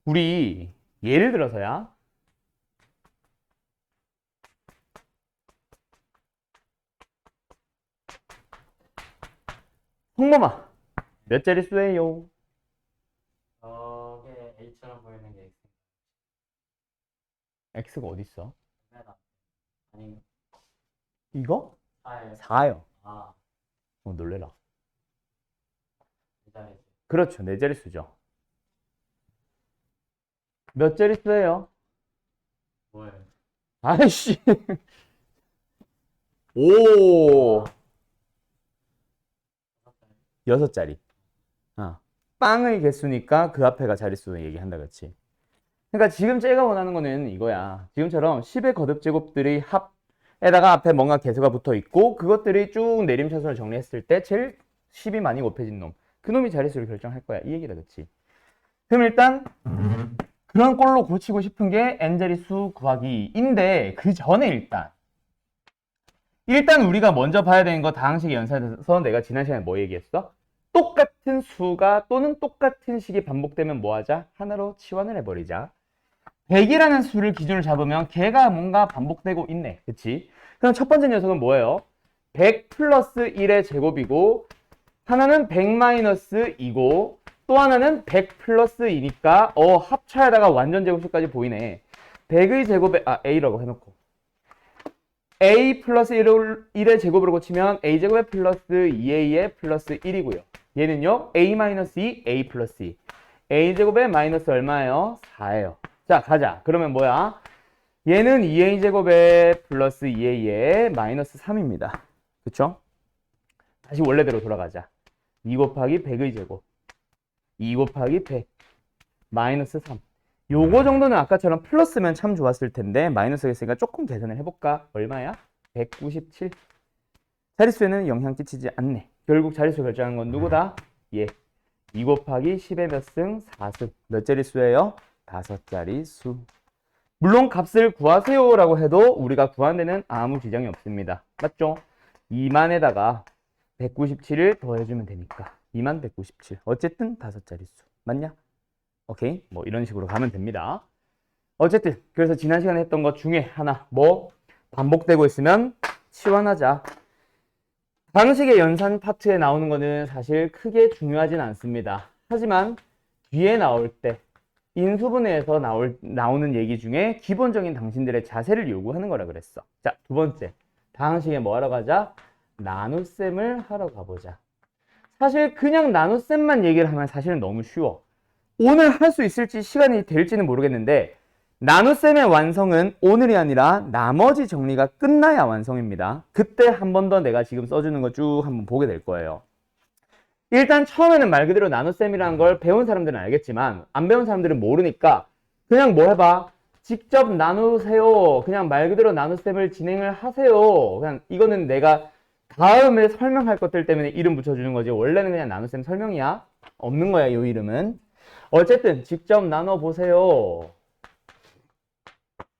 우리 예를 들어서야 홍범아 몇 자릿수예요? 저게 A처럼 보이는 게 x가 어디 있어? X입니다. 아니, 이거? 4예요. 4요. 아, 놀래라. 이 자리지. 그렇죠. 네 자릿수죠. 몇 자릿수예요? 뭐예요? 아이씨. 오. 6자리. 빵의 개수니까 그 앞에가 자릿수 얘기한다, 그치? 그러니까 지금 쟤가 원하는 거는 이거야. 지금처럼 10의 거듭제곱들의 합에다가 앞에 뭔가 개수가 붙어 있고 그것들이 쭉 내림차순을 정리했을 때 제일 10이 많이 곱해진 놈. 그 놈이 자릿수를 결정할 거야. 이 얘기다, 그치? 그럼 일단 그런 꼴로 고치고 싶은 게 n자릿수 구하기인데 그 전에 일단 우리가 먼저 봐야 되는 거 다항식 연산에서 내가 지난 시간에 뭐 얘기했어? 똑같은 수가 또는 똑같은 식이 반복되면 뭐 하자? 하나로 치환을 해버리자. 100이라는 수를 기준으로 잡으면 걔가 뭔가 반복되고 있네. 그치? 그럼 첫 번째 녀석은 뭐예요? 100 플러스 1의 제곱이고 하나는 100 마이너스 2고 또 하나는 100 플러스 2니까 합차에다가 완전 제곱수까지 보이네. 100의 제곱에 a라고 해놓고 a 플러스 1의 제곱으로 고치면 a제곱에 플러스 2a에 플러스 1이고요. 얘는요 a 마이너스 2, a 플러스 2. a제곱에 마이너스 얼마예요? 4예요. 자 가자. 그러면 뭐야? 얘는 2a제곱에 플러스 2a에 마이너스 3입니다. 그쵸? 다시 원래대로 돌아가자. 2 곱하기 100의 제곱 2 곱하기 100 마이너스 3. 요거 정도는 아까처럼 플러스면 참 좋았을 텐데 마이너스가 있으니까 조금 계산을 해볼까? 얼마야? 197. 자릿수에는 영향 끼치지 않네. 결국 자릿수 결정하는 건 누구다? 얘. 2 곱하기 10의 몇 승? 4승. 몇 자릿수예요? 5자릿수. 물론 값을 구하세요 라고 해도 우리가 구하는 데는 아무 지장이 없습니다. 맞죠? 2만에다가 197을 더해주면 되니까 2만 197. 어쨌든 5자릿수. 맞냐? 오케이? 뭐 이런 식으로 가면 됩니다. 어쨌든 그래서 지난 시간에 했던 것 중에 하나 뭐 반복되고 있으면 치환하자. 방식의 연산 파트에 나오는 거는 사실 크게 중요하진 않습니다. 하지만 뒤에 나올 때 인수분해에서 나오는 얘기 중에 기본적인 당신들의 자세를 요구하는 거라 그랬어. 자, 두 번째. 다항식에 뭐 하러 가자? 나눗셈을 하러 가보자. 사실 그냥 나눗셈만 얘기를 하면 사실은 너무 쉬워. 오늘 할 수 있을지 시간이 될지는 모르겠는데 나눗셈의 완성은 오늘이 아니라 나머지 정리가 끝나야 완성입니다. 그때 한 번 더 내가 지금 써주는 거 쭉 한번 보게 될 거예요. 일단 처음에는 말 그대로 나눗셈이라는 걸 배운 사람들은 알겠지만 안 배운 사람들은 모르니까 그냥 뭐 해봐. 직접 나누세요. 그냥 말 그대로 나눗셈을 진행을 하세요. 그냥 이거는 내가 다음에 설명할 것들 때문에 이름 붙여주는 거지 원래는 그냥 나눗셈 설명이야. 없는 거야 이 이름은. 어쨌든 직접 나눠보세요.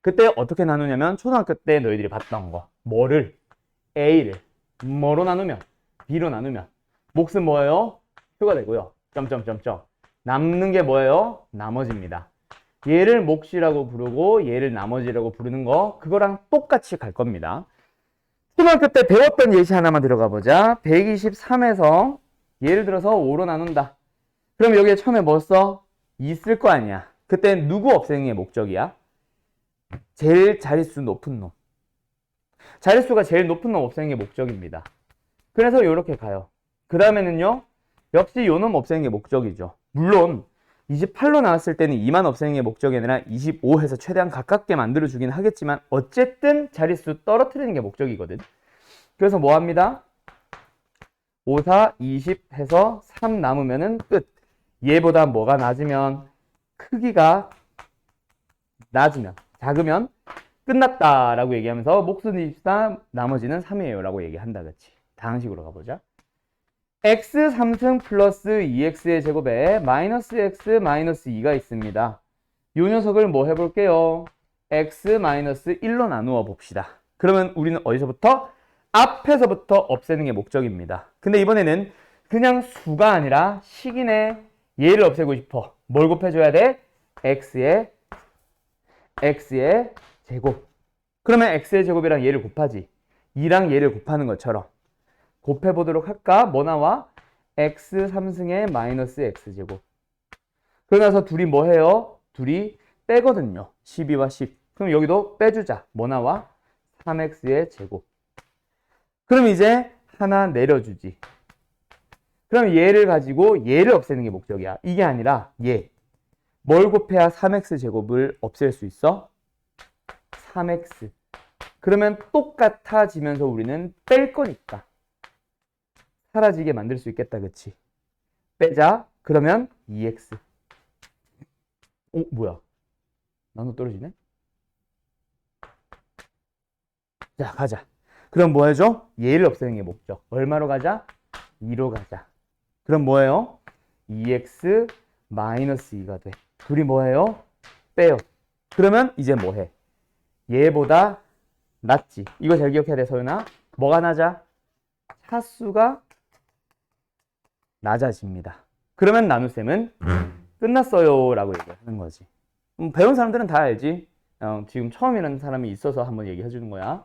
그때 어떻게 나누냐면 초등학교 때 너희들이 봤던 거. 뭐를? A를 뭐로 나누면? B로 나누면 몫은 뭐예요? 표가 되고요. 점점점점. 남는 게 뭐예요? 나머지입니다. 얘를 몫이라고 부르고 얘를 나머지라고 부르는 거 그거랑 똑같이 갈 겁니다. 초등학교 때 배웠던 예시 하나만 들어가 보자. 123에서 예를 들어서 5로 나눈다. 그럼 여기에 처음에 뭐 써? 2 쓸 거 아니야. 그때 누구 없애는 게 목적이야? 제일 자릿수 높은 놈. 자릿수가 제일 높은 놈 없애는 게 목적입니다. 그래서 이렇게 가요. 그 다음에는요. 역시 요 놈 없애는 게 목적이죠. 물론 28로 나왔을 때는 2만 없애는 게 목적이 아니라 25 해서 최대한 가깝게 만들어주긴 하겠지만 어쨌든 자릿수 떨어뜨리는 게 목적이거든. 그래서 뭐 합니다? 5, 4, 20 해서 3 남으면은 끝. 얘보다 뭐가 낮으면 크기가 낮으면 작으면 끝났다라고 얘기하면서 몫은 24 나머지는 3이에요 라고 얘기한다. 그치? 다항식으로 가보자. x 3승 플러스 2x의 제곱에 마이너스 x 마이너스 2가 있습니다. 이 녀석을 뭐 해볼게요? x-1로 나누어 봅시다. 그러면 우리는 어디서부터? 앞에서부터 없애는 게 목적입니다. 근데 이번에는 그냥 수가 아니라 식이네. 얘를 없애고 싶어. 뭘 곱해줘야 돼? x의 제곱. 그러면 x의 제곱이랑 얘를 곱하지. 2랑 얘를 곱하는 것처럼 곱해보도록 할까? 뭐 나와? x 3승의 마이너스 x제곱. 그러고 나서 둘이 뭐 해요? 둘이 빼거든요. 12와 10. 그럼 여기도 빼주자. 뭐 나와? 3x의 제곱. 그럼 이제 하나 내려주지. 그럼 얘를 가지고 얘를 없애는 게 목적이야. 이게 아니라 얘. 뭘 곱해야 3x 제곱을 없앨 수 있어? 3x. 그러면 똑같아지면서 우리는 뺄 거니까 사라지게 만들 수 있겠다. 그치? 빼자. 그러면 2x. 뭐야? 나눠 떨어지네? 자, 가자. 그럼 뭐 해줘? 얘를 없애는 게 목적. 얼마로 가자? 2로 가자. 그럼 뭐예요? 2x 마이너스 2가 돼. 둘이 뭐예요? 빼요. 그러면 이제 뭐해? 얘보다 낫지. 이거 잘 기억해야 돼, 서윤아. 뭐가 낮아? 차수가 낮아집니다. 그러면 나눗셈은 끝났어요 라고 얘기하는 거지. 배운 사람들은 다 알지. 지금 처음 이런 사람이 있어서 한번 얘기해 주는 거야.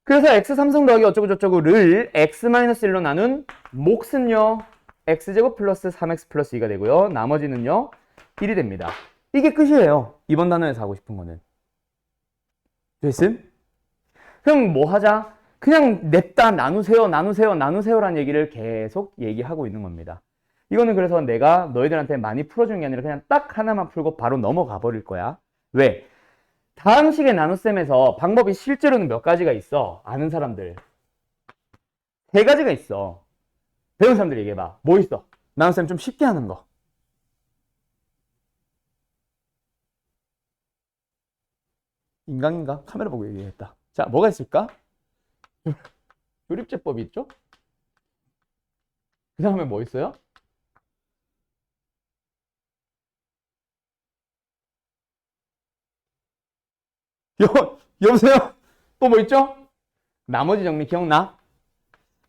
그래서 x 3승 더하기 어쩌고 저쩌고를 x-1로 나눈 몫은요. x제곱 플러스 3x 플러스 2가 되고요. 나머지는요. 1이 됩니다. 이게 끝이에요. 이번 단원에서 하고 싶은 거는. 됐음? 그럼 뭐 하자? 그냥 냅다 나누세요, 나누세요, 나누세요라는 얘기를 계속 얘기하고 있는 겁니다. 이거는 그래서 내가 너희들한테 많이 풀어주는 게 아니라 그냥 딱 하나만 풀고 바로 넘어가 버릴 거야. 왜? 다음 식의 나눗셈에서 방법이 실제로는 몇 가지가 있어? 아는 사람들. 3가지가 있어. 배운 사람들 얘기해봐. 뭐 있어? 나눗셈 좀 쉽게 하는 거. 인강인가? 카메라 보고 얘기했다. 자, 뭐가 있을까? 조립제법이 있죠? 그 다음에 뭐 있어요? 여보세요? 또 뭐 있죠? 나머지 정리 기억나?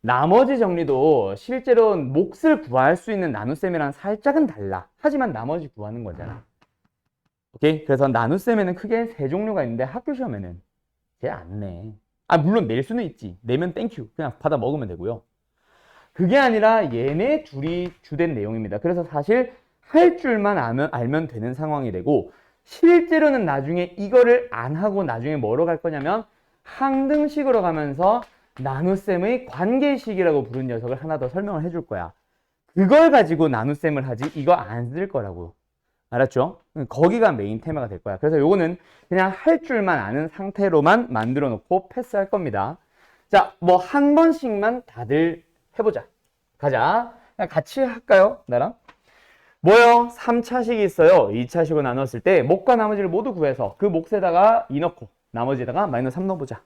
나머지 정리도 실제로 몫을 구할 수 있는 나눗셈이랑 살짝은 달라. 하지만 나머지 구하는 거잖아. 오케이? 그래서 나눗셈에는 크게 3종류가 있는데 학교 시험에는 쟤 안 내. 물론 낼 수는 있지. 내면 땡큐. 그냥 받아 먹으면 되고요. 그게 아니라 얘네 둘이 주된 내용입니다. 그래서 사실 할 줄만 알면 되는 상황이 되고 실제로는 나중에 이거를 안 하고 나중에 뭐로 갈 거냐면 항등식으로 가면서 나눗셈의 관계식이라고 부른 녀석을 하나 더 설명을 해줄 거야. 그걸 가지고 나눗셈을 하지 이거 안 쓸 거라고. 알았죠? 거기가 메인 테마가 될 거야. 그래서 요거는 그냥 할 줄만 아는 상태로만 만들어 놓고 패스할 겁니다. 자, 뭐 한 번씩만 다들 해보자. 가자. 그냥 같이 할까요? 나랑? 뭐요? 3차식이 있어요. 2차식으로 나눴을 때 몫과 나머지를 모두 구해서 그 몫에다가 2 넣고 나머지에다가 마이너스 3 넣어보자.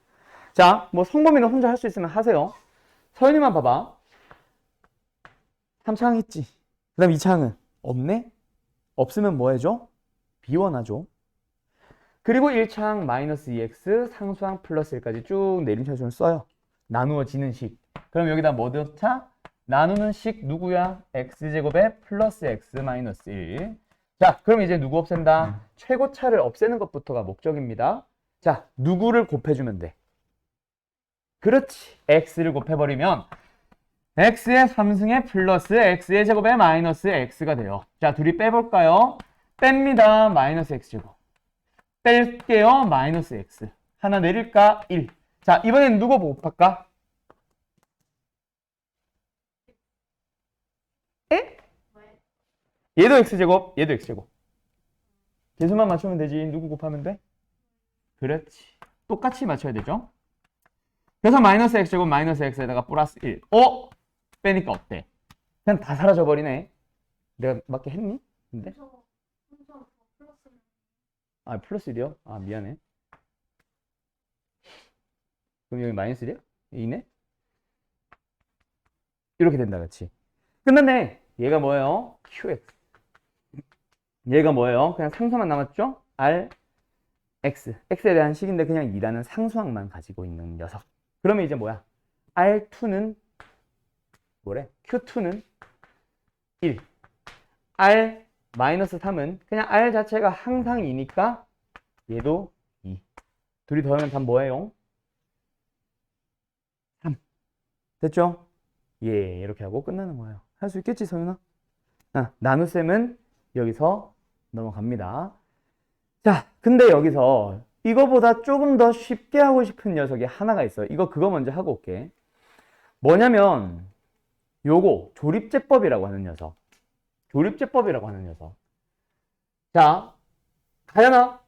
자, 뭐 성범이는 혼자 할 수 있으면 하세요. 서윤이만 봐봐. 3차항 있지. 그 다음 2차항은 없네? 없으면 뭐 해줘? 비워놔줘. 그리고 1차항 마이너스 2x 상수항 플러스 1까지 쭉 내림차순을 써요. 나누어지는 식. 그럼 여기다 뭐 넣자? 나누는 식 누구야? x제곱에 플러스 x 마이너스 1. 자, 그럼 이제 누구 없앤다? 최고차를 없애는 것부터가 목적입니다. 자, 누구를 곱해주면 돼? 그렇지. x를 곱해버리면 x의 3승에 플러스 x의 제곱에 마이너스 x가 돼요. 자, 둘이 빼볼까요? 뺍니다. 마이너스 x제곱. 뺄게요. 마이너스 x. 하나 내릴까? 1. 자, 이번엔 누구 곱할까? 에? 얘도 x제곱, 얘도 x제곱. 계수만 맞추면 되지. 누구 곱하면 돼? 그렇지. 똑같이 맞춰야 되죠. 그래서 마이너스 x제곱 마이너스 x에다가 플러스 1. 빼니까 어때? 그냥 다 사라져버리네. 내가 맞게 했니? 근데? 플러스 1이요? 미안해. 그럼 여기 마이너스 1이야? 2네? 이렇게 된다, 그치? 끝났네. 얘가 뭐예요? qx. 얘가 뭐예요? 그냥 상수만 남았죠? R, X. X에 대한 식인데 그냥 2라는 상수항만 가지고 있는 녀석. 그러면 이제 뭐야? R2는 뭐래? Q2는 1. R 마이너스 3은 그냥 R 자체가 항상 2니까 얘도 2. 둘이 더하면 답 뭐예요? 3. 됐죠? 예, 이렇게 하고 끝나는 거예요. 할 수 있겠지, 서윤아? 나눗셈은 여기서 넘어갑니다. 자, 근데 여기서 이거보다 조금 더 쉽게 하고 싶은 녀석이 하나가 있어요. 그거 먼저 하고 올게. 뭐냐면 요거 조립제법이라고 하는 녀석. 조립제법이라고 하는 녀석. 자, 가연아,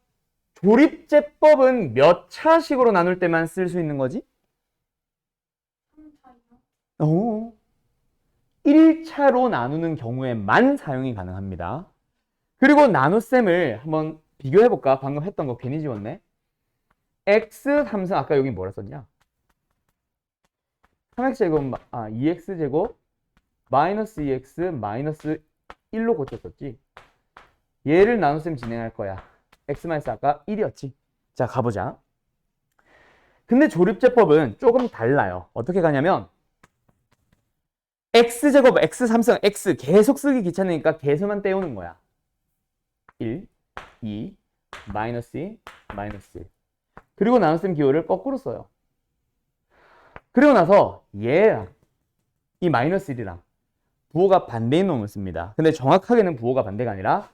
조립제법은 몇 차식으로 나눌 때만 쓸 수 있는 거지? 3차요? 1차로 나누는 경우에만 사용이 가능합니다. 그리고 나눗셈을 한번 비교해볼까? 방금 했던 거 괜히 지웠네. x 3승 아까 여기 뭐라 썼냐? 3x제곱 2x제곱 마이너스 2x 마이너스 1로 고쳤었지. 얘를 나눗셈 진행할 거야. x 마이너스 아까 1이었지. 자, 가보자. 근데 조립제법은 조금 달라요. 어떻게 가냐면 x제곱 x 3승 x 계속 쓰기 귀찮으니까 개수만 떼우는 거야. 1, 2, 마이너스 2, 마이너스 1. 그리고 나눗셈 기호를 거꾸로 써요. 그리고 나서 얘랑 이 마이너스 1이랑 부호가 반대인 놈을 씁니다. 근데 정확하게는 부호가 반대가 아니라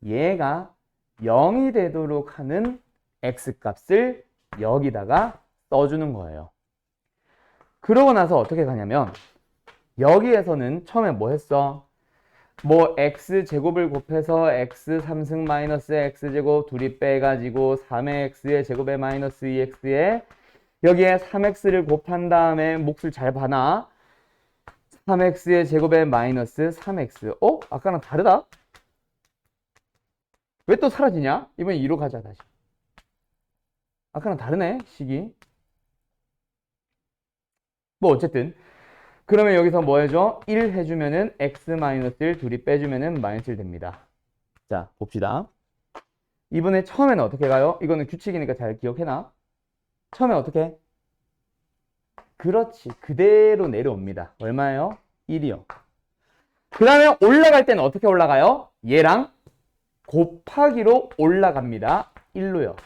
얘가 0이 되도록 하는 x값을 여기다가 써주는 거예요. 그러고 나서 어떻게 가냐면 여기에서는 처음에 뭐 했어? 뭐 x제곱을 곱해서 x 3승 마이너스 x제곱 둘이 빼가지고 3의 x의 제곱에 마이너스 2x에 여기에 3x를 곱한 다음에 몫을 잘 봐놔. 3x의 제곱에 마이너스 3x. 아까랑 다르다? 왜 또 사라지냐? 이번엔 2로 가자 다시. 아까랑 다르네 식이. 뭐 어쨌든 그러면 여기서 뭐 해줘? 1 해주면은 x-1 둘이 빼주면은 마이너스 1 됩니다. 자, 봅시다. 이번에 처음에는 어떻게 가요? 이거는 규칙이니까 잘 기억해놔. 처음에 어떻게? 그렇지. 그대로 내려옵니다. 얼마예요? 1이요. 그 다음에 올라갈 때는 어떻게 올라가요? 얘랑 곱하기로 올라갑니다. 1로요.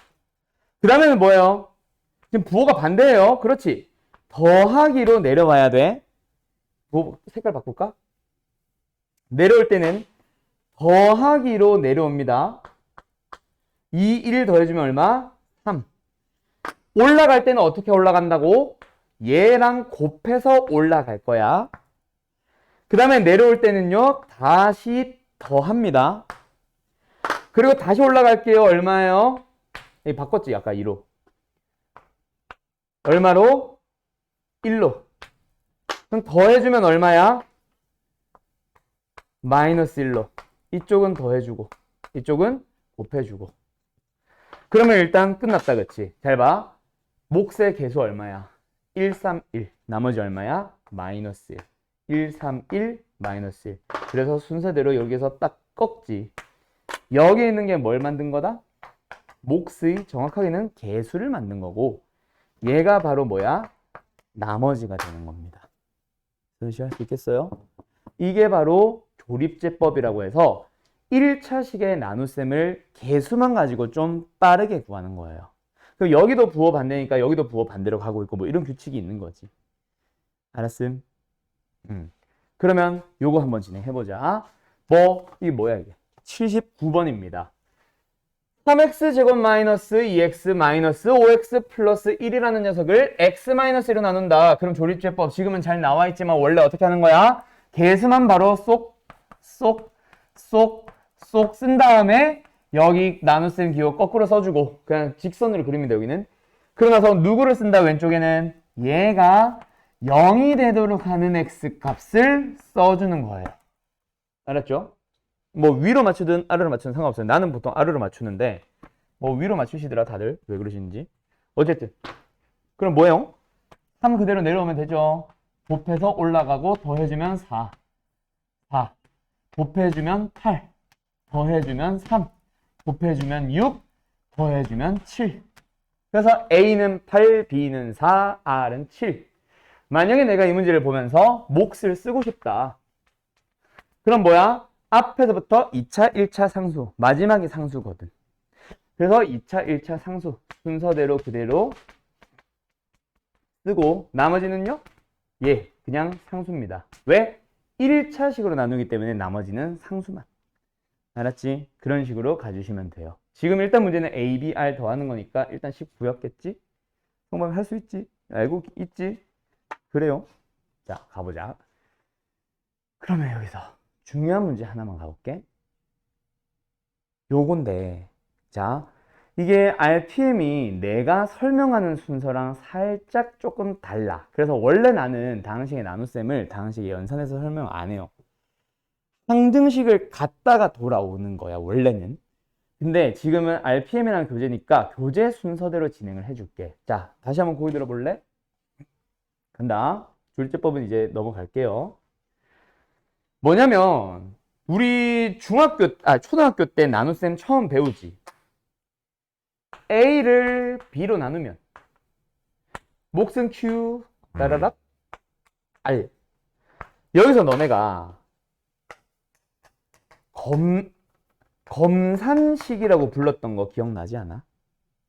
그 다음에는 뭐예요? 지금 부호가 반대예요. 그렇지. 더하기로 내려와야 돼. 색깔 바꿀까? 내려올 때는 더하기로 내려옵니다. 2, 1 더해주면 얼마? 3. 올라갈 때는 어떻게 올라간다고? 얘랑 곱해서 올라갈 거야. 그 다음에 내려올 때는요, 다시 더합니다. 그리고 다시 올라갈게요. 얼마예요? 바꿨지, 아까 2로. 얼마로? 1로. 그럼 더해주면 얼마야? 마이너스 1로. 이쪽은 더해주고 이쪽은 곱해주고. 그러면 일단 끝났다, 그치? 잘 봐. 몫의 개수 얼마야? 1, 3, 1. 나머지 얼마야? 마이너스 1. 1, 3, 1, 마이너스 1. 그래서 순서대로 여기서 딱 꺾지. 여기에 있는 게 뭘 만든 거다? 몫의 정확하게는 개수를 만든 거고, 얘가 바로 뭐야? 나머지가 되는 겁니다. 할 수 있겠어요? 이게 바로 조립제법이라고 해서 1차식의 나눗셈을 개수만 가지고 좀 빠르게 구하는 거예요. 그럼 여기도 부호 반대니까 여기도 부호 반대로 가고 있고 뭐 이런 규칙이 있는 거지. 알았음? 그러면 요거 한번 진행해보자. 이게 뭐야 이게? 79번입니다. 3x제곱 마이너스 2x 마이너스 5x 플러스 1이라는 녀석을 x 마이너스 1로 나눈다. 그럼 조립제법 지금은 잘 나와 있지만 원래 어떻게 하는 거야? 개수만 바로 쏙 쓴 다음에 여기 나눗셈 기호 거꾸로 써주고 그냥 직선으로 그립니다. 여기는. 그러고 나서 누구를 쓴다? 왼쪽에는 얘가 0이 되도록 하는 x 값을 써주는 거예요. 알았죠? 뭐 위로 맞추든 아래로 맞추든 상관없어요. 나는 보통 아래로 맞추는데 뭐 위로 맞추시더라 다들. 왜 그러시는지. 어쨌든 그럼 뭐예요? 3 그대로 내려오면 되죠. 곱해서 올라가고 더해주면 4 곱해주면 8 더해주면 3, 곱해주면 6, 더해주면 7. 그래서 A는 8, B는 4, R은 7. 만약에 내가 이 문제를 보면서 몫을 쓰고 싶다. 그럼 뭐야? 앞에서부터 2차, 1차 상수, 마지막이 상수거든. 그래서 2차, 1차 상수 순서대로 그대로 쓰고 나머지는요? 예, 그냥 상수입니다. 왜? 1차식으로 나누기 때문에 나머지는 상수만. 알았지? 그런 식으로 가주시면 돼요. 지금 일단 문제는 A, B, R 더하는 거니까 일단 19였겠지? 성범 할 수 있지? 알고 있지? 그래요. 자, 가보자. 그러면 여기서 중요한 문제 하나만 가볼게. 요건데, 자, 이게 RPM이 내가 설명하는 순서랑 살짝 조금 달라. 그래서 원래 나는 다항식의 나눗셈을 다항식의 연산해서 설명 안 해요. 항등식을 갖다가 돌아오는 거야, 원래는. 근데 지금은 RPM이랑 교재니까 교재 순서대로 진행을 해줄게. 자, 다시 한번 고기 들어볼래? 간다. 둘째법은 이제 넘어갈게요. 뭐냐면 우리 초등학교 때 나눗셈 처음 배우지. A를 B로 나누면 몫은 Q 따라락 R. 여기서 너네가 검산식이라고 불렀던 거 기억나지 않아?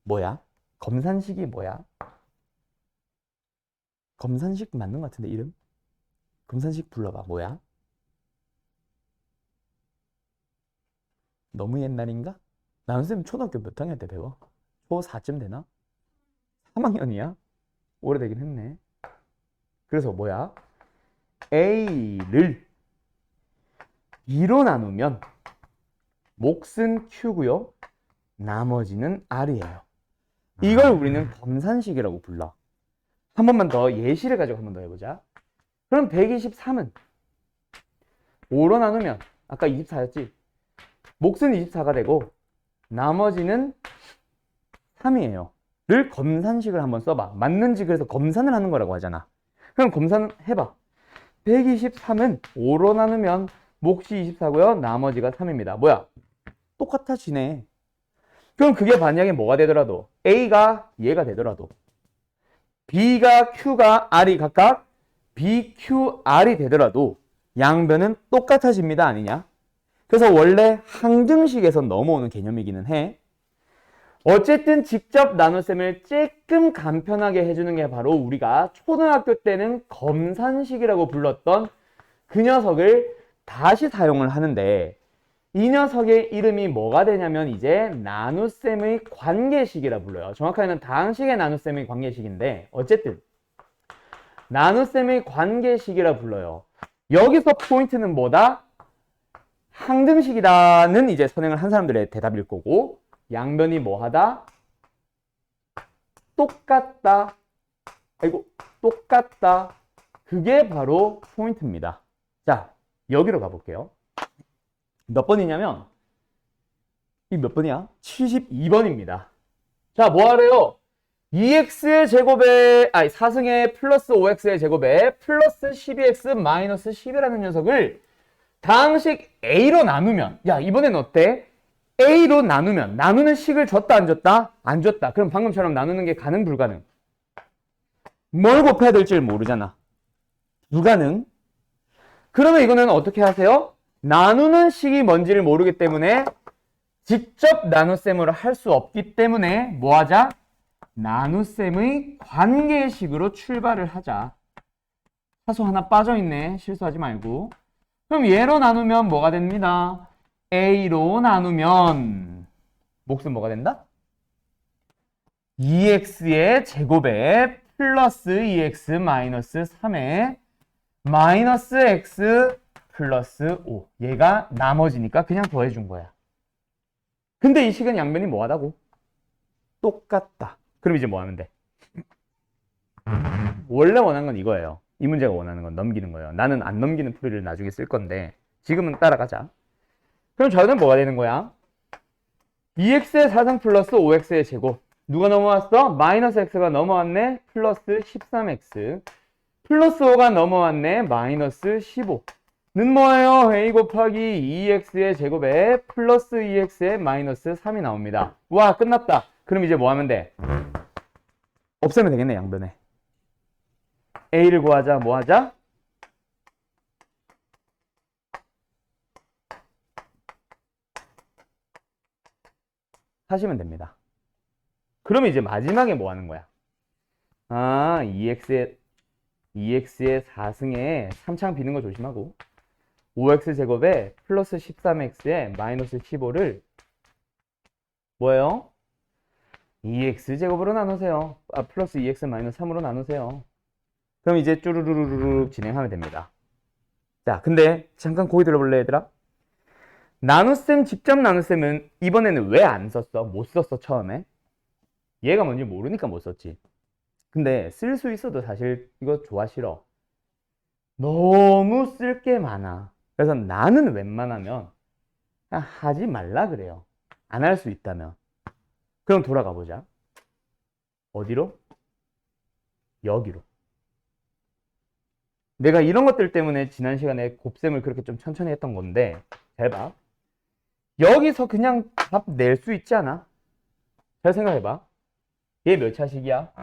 뭐야? 검산식이 뭐야? 검산식 맞는 것 같은데 이름? 검산식 불러봐. 뭐야? 너무 옛날인가? 나눗셈 초등학교 몇 학년 때 배워? 초 4쯤 되나? 3학년이야? 오래되긴 했네. 그래서 뭐야? A를 B로 나누면 몫은 Q고요. 나머지는 R이에요. 이걸 우리는 검산식이라고 불러. 한 번만 더 예시를 가지고 한 번 더 해보자. 그럼 123은 5로 나누면 아까 24였지? 몫은 24가 되고 나머지는 3이에요. 를 검산식을 한번 써봐. 맞는지 그래서 검산을 하는 거라고 하잖아. 그럼 검산 해봐. 123은 5로 나누면 몫이 24고요. 나머지가 3입니다. 뭐야? 똑같아지네. 그럼 그게 만약에 뭐가 되더라도 A가 얘가 되더라도 B가 Q가 R이 각각 BQR이 되더라도 양변은 똑같아집니다. 아니냐? 그래서 원래 항등식에서 넘어오는 개념이기는 해. 어쨌든 직접 나눗셈을 조금 간편하게 해주는 게 바로 우리가 초등학교 때는 검산식이라고 불렀던 그 녀석을 다시 사용을 하는데 이 녀석의 이름이 뭐가 되냐면 이제 나눗셈의 관계식이라 불러요. 정확하게는 다항식의 나눗셈의 관계식인데 어쨌든 나눗셈의 관계식이라 불러요. 여기서 포인트는 뭐다? 항등식이라는 이제 선행을 한 사람들의 대답일 거고 양변이 뭐하다? 똑같다. 아이고, 똑같다. 그게 바로 포인트입니다. 자, 여기로 가볼게요. 몇 번이냐면 이 몇 번이야? 72번입니다. 자, 뭐 하래요? 2x의 제곱에 4승의 플러스 5x의 제곱에 플러스 12x 마이너스 10이라는 녀석을 다항식 A로 나누면 야, 이번엔 어때? A로 나누면 나누는 식을 줬다 안 줬다? 안 줬다. 그럼 방금처럼 나누는 게 가능 불가능? 뭘 곱해야 될지 모르잖아. 불가능. 그러면 이거는 어떻게 하세요? 나누는 식이 뭔지를 모르기 때문에 직접 나눗셈으로 할 수 없기 때문에 뭐 하자? 나눗셈의 관계식으로 출발을 하자. 사수 하나 빠져있네. 실수하지 말고. 그럼 얘로 나누면 뭐가 됩니다? A로 나누면 몫은 뭐가 된다? 2x의 제곱에 플러스 2x 마이너스 3에 마이너스 x 플러스 5. 얘가 나머지니까 그냥 더해준 거야. 근데 이 식은 양변이 뭐하다고? 똑같다. 그럼 이제 뭐 하면 돼? 원래 원하는 건 이거예요. 이 문제가 원하는 건 넘기는 거예요. 나는 안 넘기는 풀이를 나중에 쓸 건데 지금은 따라가자. 그럼 저는 뭐가 되는 거야? 2x의 4상 플러스 5x의 제곱. 누가 넘어왔어? 마이너스 x가 넘어왔네. 플러스 13x. 플러스 5가 넘어왔네. 마이너스 15. 뭐예요? a 곱하기 2x의 제곱에 플러스 2x의 마이너스 3이 나옵니다. 와, 끝났다. 그럼 이제 뭐 하면 돼? 없애면 되겠네, 양변에. a를 구하자, 뭐 하자? 하시면 됩니다. 그러면 이제 마지막에 뭐 하는 거야? 아, 2x의 4승에 3창 비는 거 조심하고 5x 제곱에 플러스 13x에 마이너스 15를 뭐예요? 2x 제곱으로 나누세요. 아, 플러스 2x 마이너스 3으로 나누세요. 그럼 이제 쭈루루루루 진행하면 됩니다. 자, 근데 잠깐 고기 들어볼래, 얘들아? 나눗셈, 직접 나눗셈은 이번에는 왜 안 썼어? 못 썼어, 처음에. 얘가 뭔지 모르니까 못 썼지. 근데 쓸 수 있어도 사실 이거 좋아 싫어. 너무 쓸 게 많아. 그래서 나는 웬만하면 그냥 하지 말라 그래요. 안 할 수 있다면. 그럼 돌아가 보자. 어디로? 여기로. 내가 이런 것들 때문에 지난 시간에 곱셈을 그렇게 좀 천천히 했던 건데 잘 봐. 여기서 그냥 답 낼 수 있지 않아? 잘 생각해봐. 얘 몇 차식이야?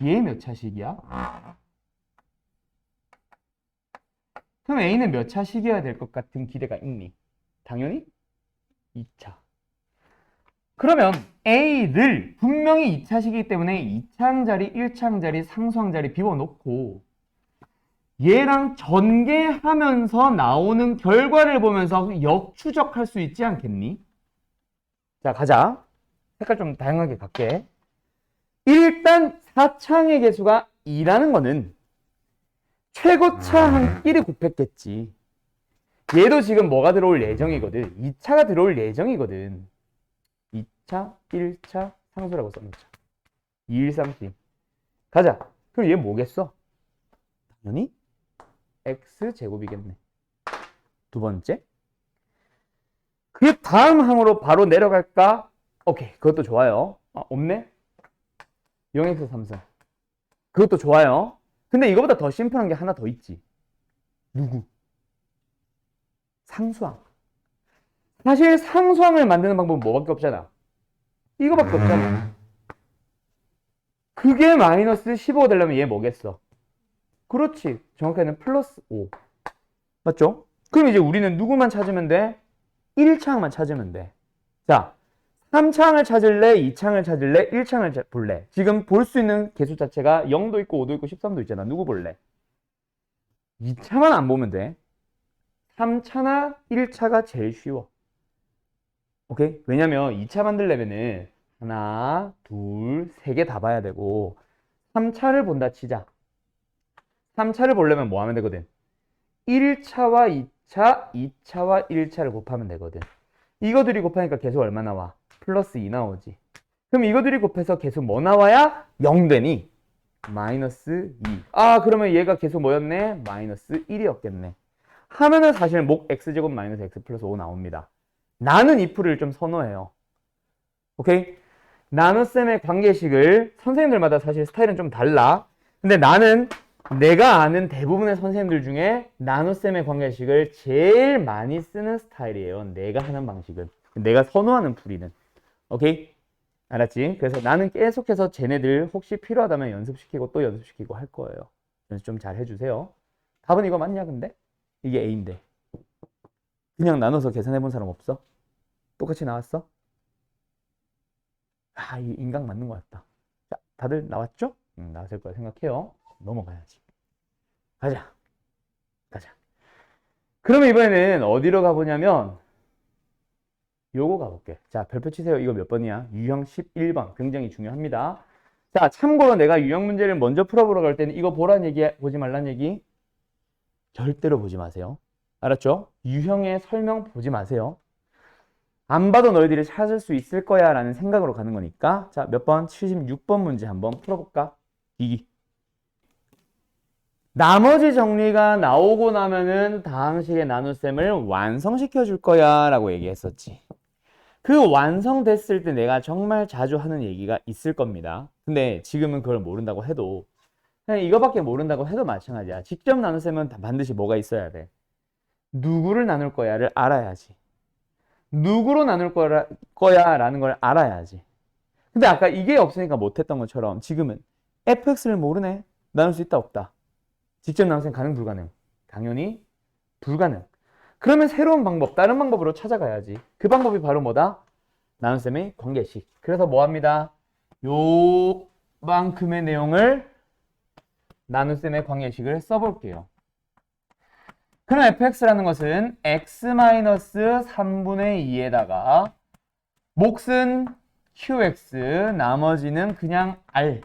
얘 몇 차식이야? 그럼 A는 몇 차식이어야 될 것 같은 기대가 있니? 당연히 2차. 그러면 A를 분명히 2차식이기 때문에 2차항자리, 1차항자리, 상수항자리 비워놓고 얘랑 전개하면서 나오는 결과를 보면서 역추적할 수 있지 않겠니? 자, 가자. 색깔 좀 다양하게 갈게. 일단 4차항의 개수가 2라는 거는 최고차 한 끼를 곱했겠지. 얘도 지금 뭐가 들어올 예정이거든. 2차가 들어올 예정이거든. 2차, 1차 상수라고 써놓자. 2, 1, 3, 4. 가자. 그럼 얘 뭐겠어? 당연히 x제곱이겠네. 두 번째. 그 다음 항으로 바로 내려갈까? 오케이. 그것도 좋아요. 아, 없네? 0x 3승. 그것도 좋아요. 근데 이거보다 더 심플한 게 하나 더 있지. 누구? 상수항. 사실 상수항을 만드는 방법은 뭐밖에 없잖아. 이거밖에 없잖아. 그게 마이너스 15가 되려면 얘 뭐겠어? 그렇지. 정확하게는 플러스 5. 맞죠? 그럼 이제 우리는 누구만 찾으면 돼? 1차항만 찾으면 돼. 자, 3차항을 찾을래? 2차항을 찾을래? 1차항을 볼래? 지금 볼 수 있는 개수 자체가 0도 있고 5도 있고 13도 있잖아. 누구 볼래? 2차만 안 보면 돼. 3차나 1차가 제일 쉬워. 오케이? 왜냐면 2차 만들려면은 하나, 둘, 세 개 다 봐야 되고 3차를 본다 치자. 3차를 보려면 뭐 하면 되거든? 1차와 2차, 2차와 1차를 곱하면 되거든. 이거들이 곱하니까 개수 얼마 나와? 플러스 2 나오지. 그럼 이거들이 곱해서 개수 뭐 나와야 0 되니? 마이너스 2. 아, 그러면 얘가 개수 뭐였네? 마이너스 1이었겠네. 하면은 사실 목 x제곱 마이너스 x 플러스 5 나옵니다. 나는 이 풀이를 좀 선호해요. 오케이? 나눗셈의 관계식을 선생님들마다 사실 스타일은 좀 달라. 근데 나는 내가 아는 대부분의 선생님들 중에 나눗셈의 관계식을 제일 많이 쓰는 스타일이에요. 내가 하는 방식은. 내가 선호하는 풀이는. 오케이? 알았지? 그래서 나는 계속해서 쟤네들 혹시 필요하다면 연습시키고 또 연습시키고 할 거예요. 연습 좀 잘 해주세요. 답은 이거 맞냐 근데? 이게 A인데. 그냥 나눠서 계산해 본 사람 없어? 똑같이 나왔어? 아, 이 인강 맞는 것 같다. 자, 다들 나왔죠? 나왔을 거라 생각해요. 넘어가야지. 가자. 그러면 이번에는 어디로 가보냐면 요거 가볼게. 자, 별표 치세요. 이거 몇 번이야? 유형 11번. 굉장히 중요합니다. 자, 참고로 내가 유형 문제를 먼저 풀어보러 갈 때는 이거 보란 얘기, 보지 말란 얘기 절대로 보지 마세요. 알았죠? 유형의 설명 보지 마세요. 안 봐도 너희들이 찾을 수 있을 거야 라는 생각으로 가는 거니까. 자, 몇 번? 76번 문제 한번 풀어볼까? 이기. 나머지 정리가 나오고 나면은 다항식의 나눗셈을 완성시켜 줄 거야 라고 얘기했었지. 그 완성됐을 때 내가 정말 자주 하는 얘기가 있을 겁니다. 근데 지금은 그걸 모른다고 해도 그냥 이거밖에 모른다고 해도 마찬가지야. 직접 나눗셈은 반드시 뭐가 있어야 돼? 누구를 나눌 거야를 알아야지. 누구로 나눌 거야라는 걸 알아야지. 근데 아까 이게 없으니까 못했던 것처럼 지금은 fx를 모르네. 나눌 수 있다 없다. 직접 나눗셈 가능 불가능? 당연히 불가능. 그러면 새로운 방법, 다른 방법으로 찾아가야지. 그 방법이 바로 뭐다? 나눗셈의 관계식. 그래서 뭐합니다? 요만큼의 내용을 나눗셈의 관계식을 써볼게요. 그럼 fx라는 것은 x-3분의 2에다가 몫은 qx, 나머지는 그냥 r.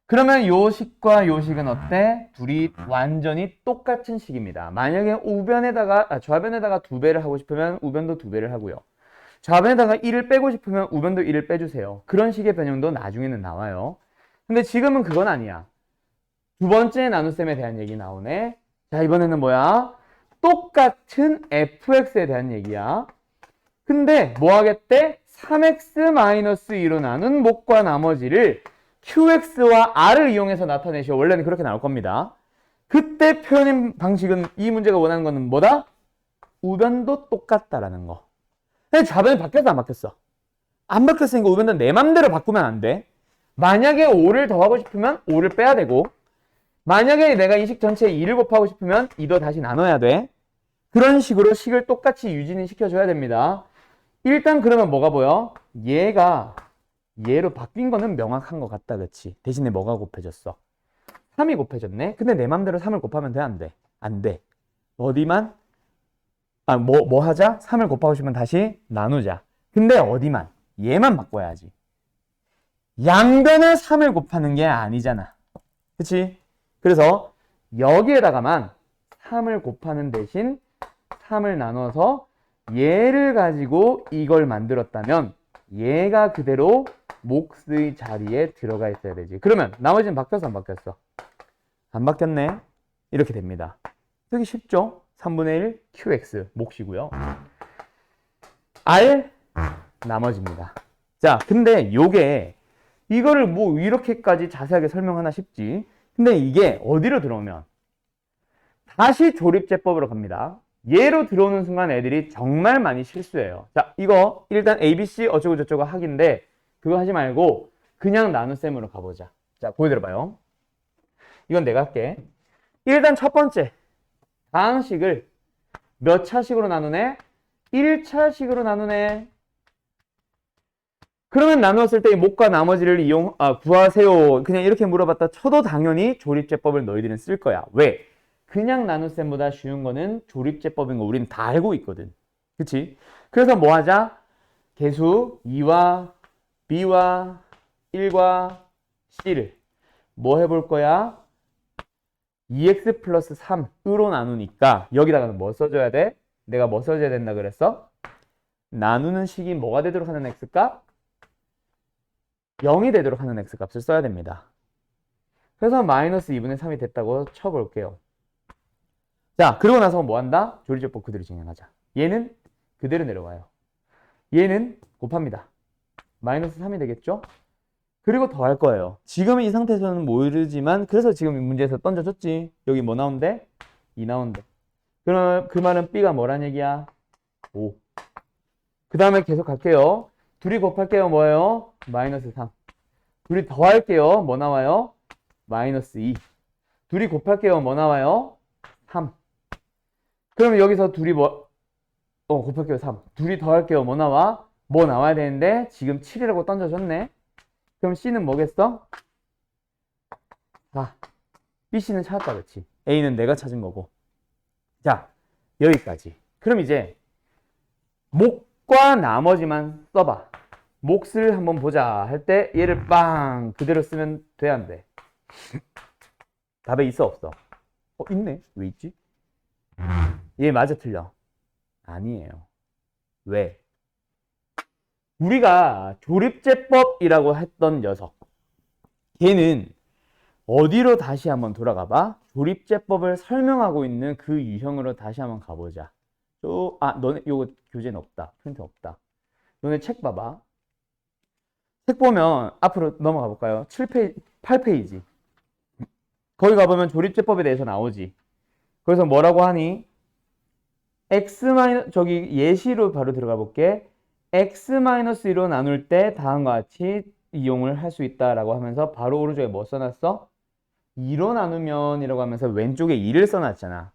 그러면 요 식과 요 식은 어때? 둘이 완전히 똑같은 식입니다. 만약에 좌변에다가 2배를 하고 싶으면 우변도 2배를 하고요. 좌변에다가 1을 빼고 싶으면 우변도 1을 빼주세요. 그런 식의 변형도 나중에는 나와요. 근데 지금은 그건 아니야. 두 번째 나눗셈에 대한 얘기 나오네. 자, 이번에는 뭐야? 똑같은 fx에 대한 얘기야. 근데 뭐 하겠대? 3x-2로 나눈 몫과 나머지를 qx와 r을 이용해서 나타내셔. 원래는 그렇게 나올 겁니다. 그때 표현 방식은 이 문제가 원하는 거는 뭐다? 우변도 똑같다라는 거. 근데 좌변이 바뀌었어 안 바뀌었어? 안 바뀌었으니까 우변도 내 맘대로 바꾸면 안 돼. 만약에 5를 더하고 싶으면 5를 빼야 되고, 만약에 내가 이 식 전체에 2를 곱하고 싶으면 2도 다시 나눠야 돼. 그런 식으로 식을 똑같이 유지는 시켜줘야 됩니다. 일단 그러면 뭐가 보여? 얘가 얘로 바뀐 거는 명확한 것 같다, 그치? 대신에 뭐가 곱해졌어? 3이 곱해졌네? 근데 내 맘대로 3을 곱하면 돼, 안 돼? 안 돼. 어디만? 뭐 하자? 3을 곱하고 싶으면 다시 나누자. 근데 어디만? 얘만 바꿔야지. 양변에 3을 곱하는 게 아니잖아. 그치? 그래서 여기에다가만 3을 곱하는 대신 3을 나눠서 얘를 가지고 이걸 만들었다면 얘가 그대로 몫의 자리에 들어가 있어야 되지. 그러면 나머지는 바뀌었어 안 바뀌었어? 안 바뀌었네. 이렇게 됩니다. 되게 쉽죠? 3분의 1 qx 몫이고요. r 나머지입니다. 자, 근데 요게 이거를 뭐 이렇게까지 자세하게 설명하나 싶지. 근데 이게 어디로 들어오면 다시 조립제법으로 갑니다. 얘로 들어오는 순간 애들이 정말 많이 실수해요. 자, 이거 일단 ABC 어쩌고 저쩌고 하기인데 그거 하지 말고 그냥 나눗셈으로 가보자. 자, 보여드려봐요. 이건 내가 할게. 일단 첫 번째 다항식을 몇 차식으로 나누네? 1차식으로 나누네. 그러면 나누었을 때 이 몫과 나머지를 구하세요. 그냥 이렇게 물어봤다 쳐도 당연히 조립제법을 너희들은 쓸 거야. 왜? 그냥 나눗셈보다 쉬운 거는 조립제법인 거 우리는 다 알고 있거든. 그치? 그래서 뭐 하자? 개수 2와 b와 1과 c를 뭐 해볼 거야? 2x 플러스 3으로 나누니까 여기다가는 뭐 써줘야 돼? 내가 뭐 써줘야 된다 그랬어? 나누는 식이 뭐가 되도록 하는 x값? 0이 되도록 하는 x값을 써야 됩니다. 그래서 마이너스 2분의 3이 됐다고 쳐볼게요. 자, 그러고 나서 뭐 한다? 조리제법 그대로 진행하자. 얘는 그대로 내려와요. 얘는 곱합니다. 마이너스 3이 되겠죠? 그리고 더 할 거예요. 지금 이 상태에서는 모르지만 그래서 지금 이 문제에서 던져줬지. 여기 뭐 나온대? 2 나온대. 그럼 그 말은 b가 뭐란 얘기야? 5. 그 다음에 계속 갈게요. 둘이 곱할게요. 뭐예요? 마이너스 3. 둘이 더 할게요. 뭐 나와요? 마이너스 2. 둘이 곱할게요. 뭐 나와요? 3. 그러면 여기서 둘이 곱할게요. 3. 둘이 더 할게요. 뭐 나와? 뭐 나와야 되는데 지금 7이라고 던져줬네. 그럼 C는 뭐겠어? 4. BC는 찾았다 그렇지. A는 내가 찾은 거고. 자, 여기까지. 그럼 이제 몫과 나머지만 써봐. 몫을 한번 보자 할 때 얘를 빵 그대로 쓰면 돼 안 돼? 답에 있어 없어? 있네. 왜 있지? 얘 맞아 틀려? 아니에요. 왜? 우리가 조립제법이라고 했던 녀석 걔는 어디로 다시 한번 돌아가 봐? 조립제법을 설명하고 있는 그 유형으로 다시 한번 가보자. 너네 요거 교재는 없다. 프린트 없다. 너네 책 봐봐. 책 보면 앞으로 넘어가 볼까요? 7페이지, 8페이지. 거기 가보면 조립제법에 대해서 나오지. 그래서 뭐라고 하니? 저기 예시로 바로 들어가 볼게. x-1로 나눌 때 다음과 같이 이용을 할 수 있다라고 하면서 바로 오른쪽에 뭐 써놨어? 2로 나누면 이라고 하면서 왼쪽에 2를 써놨잖아.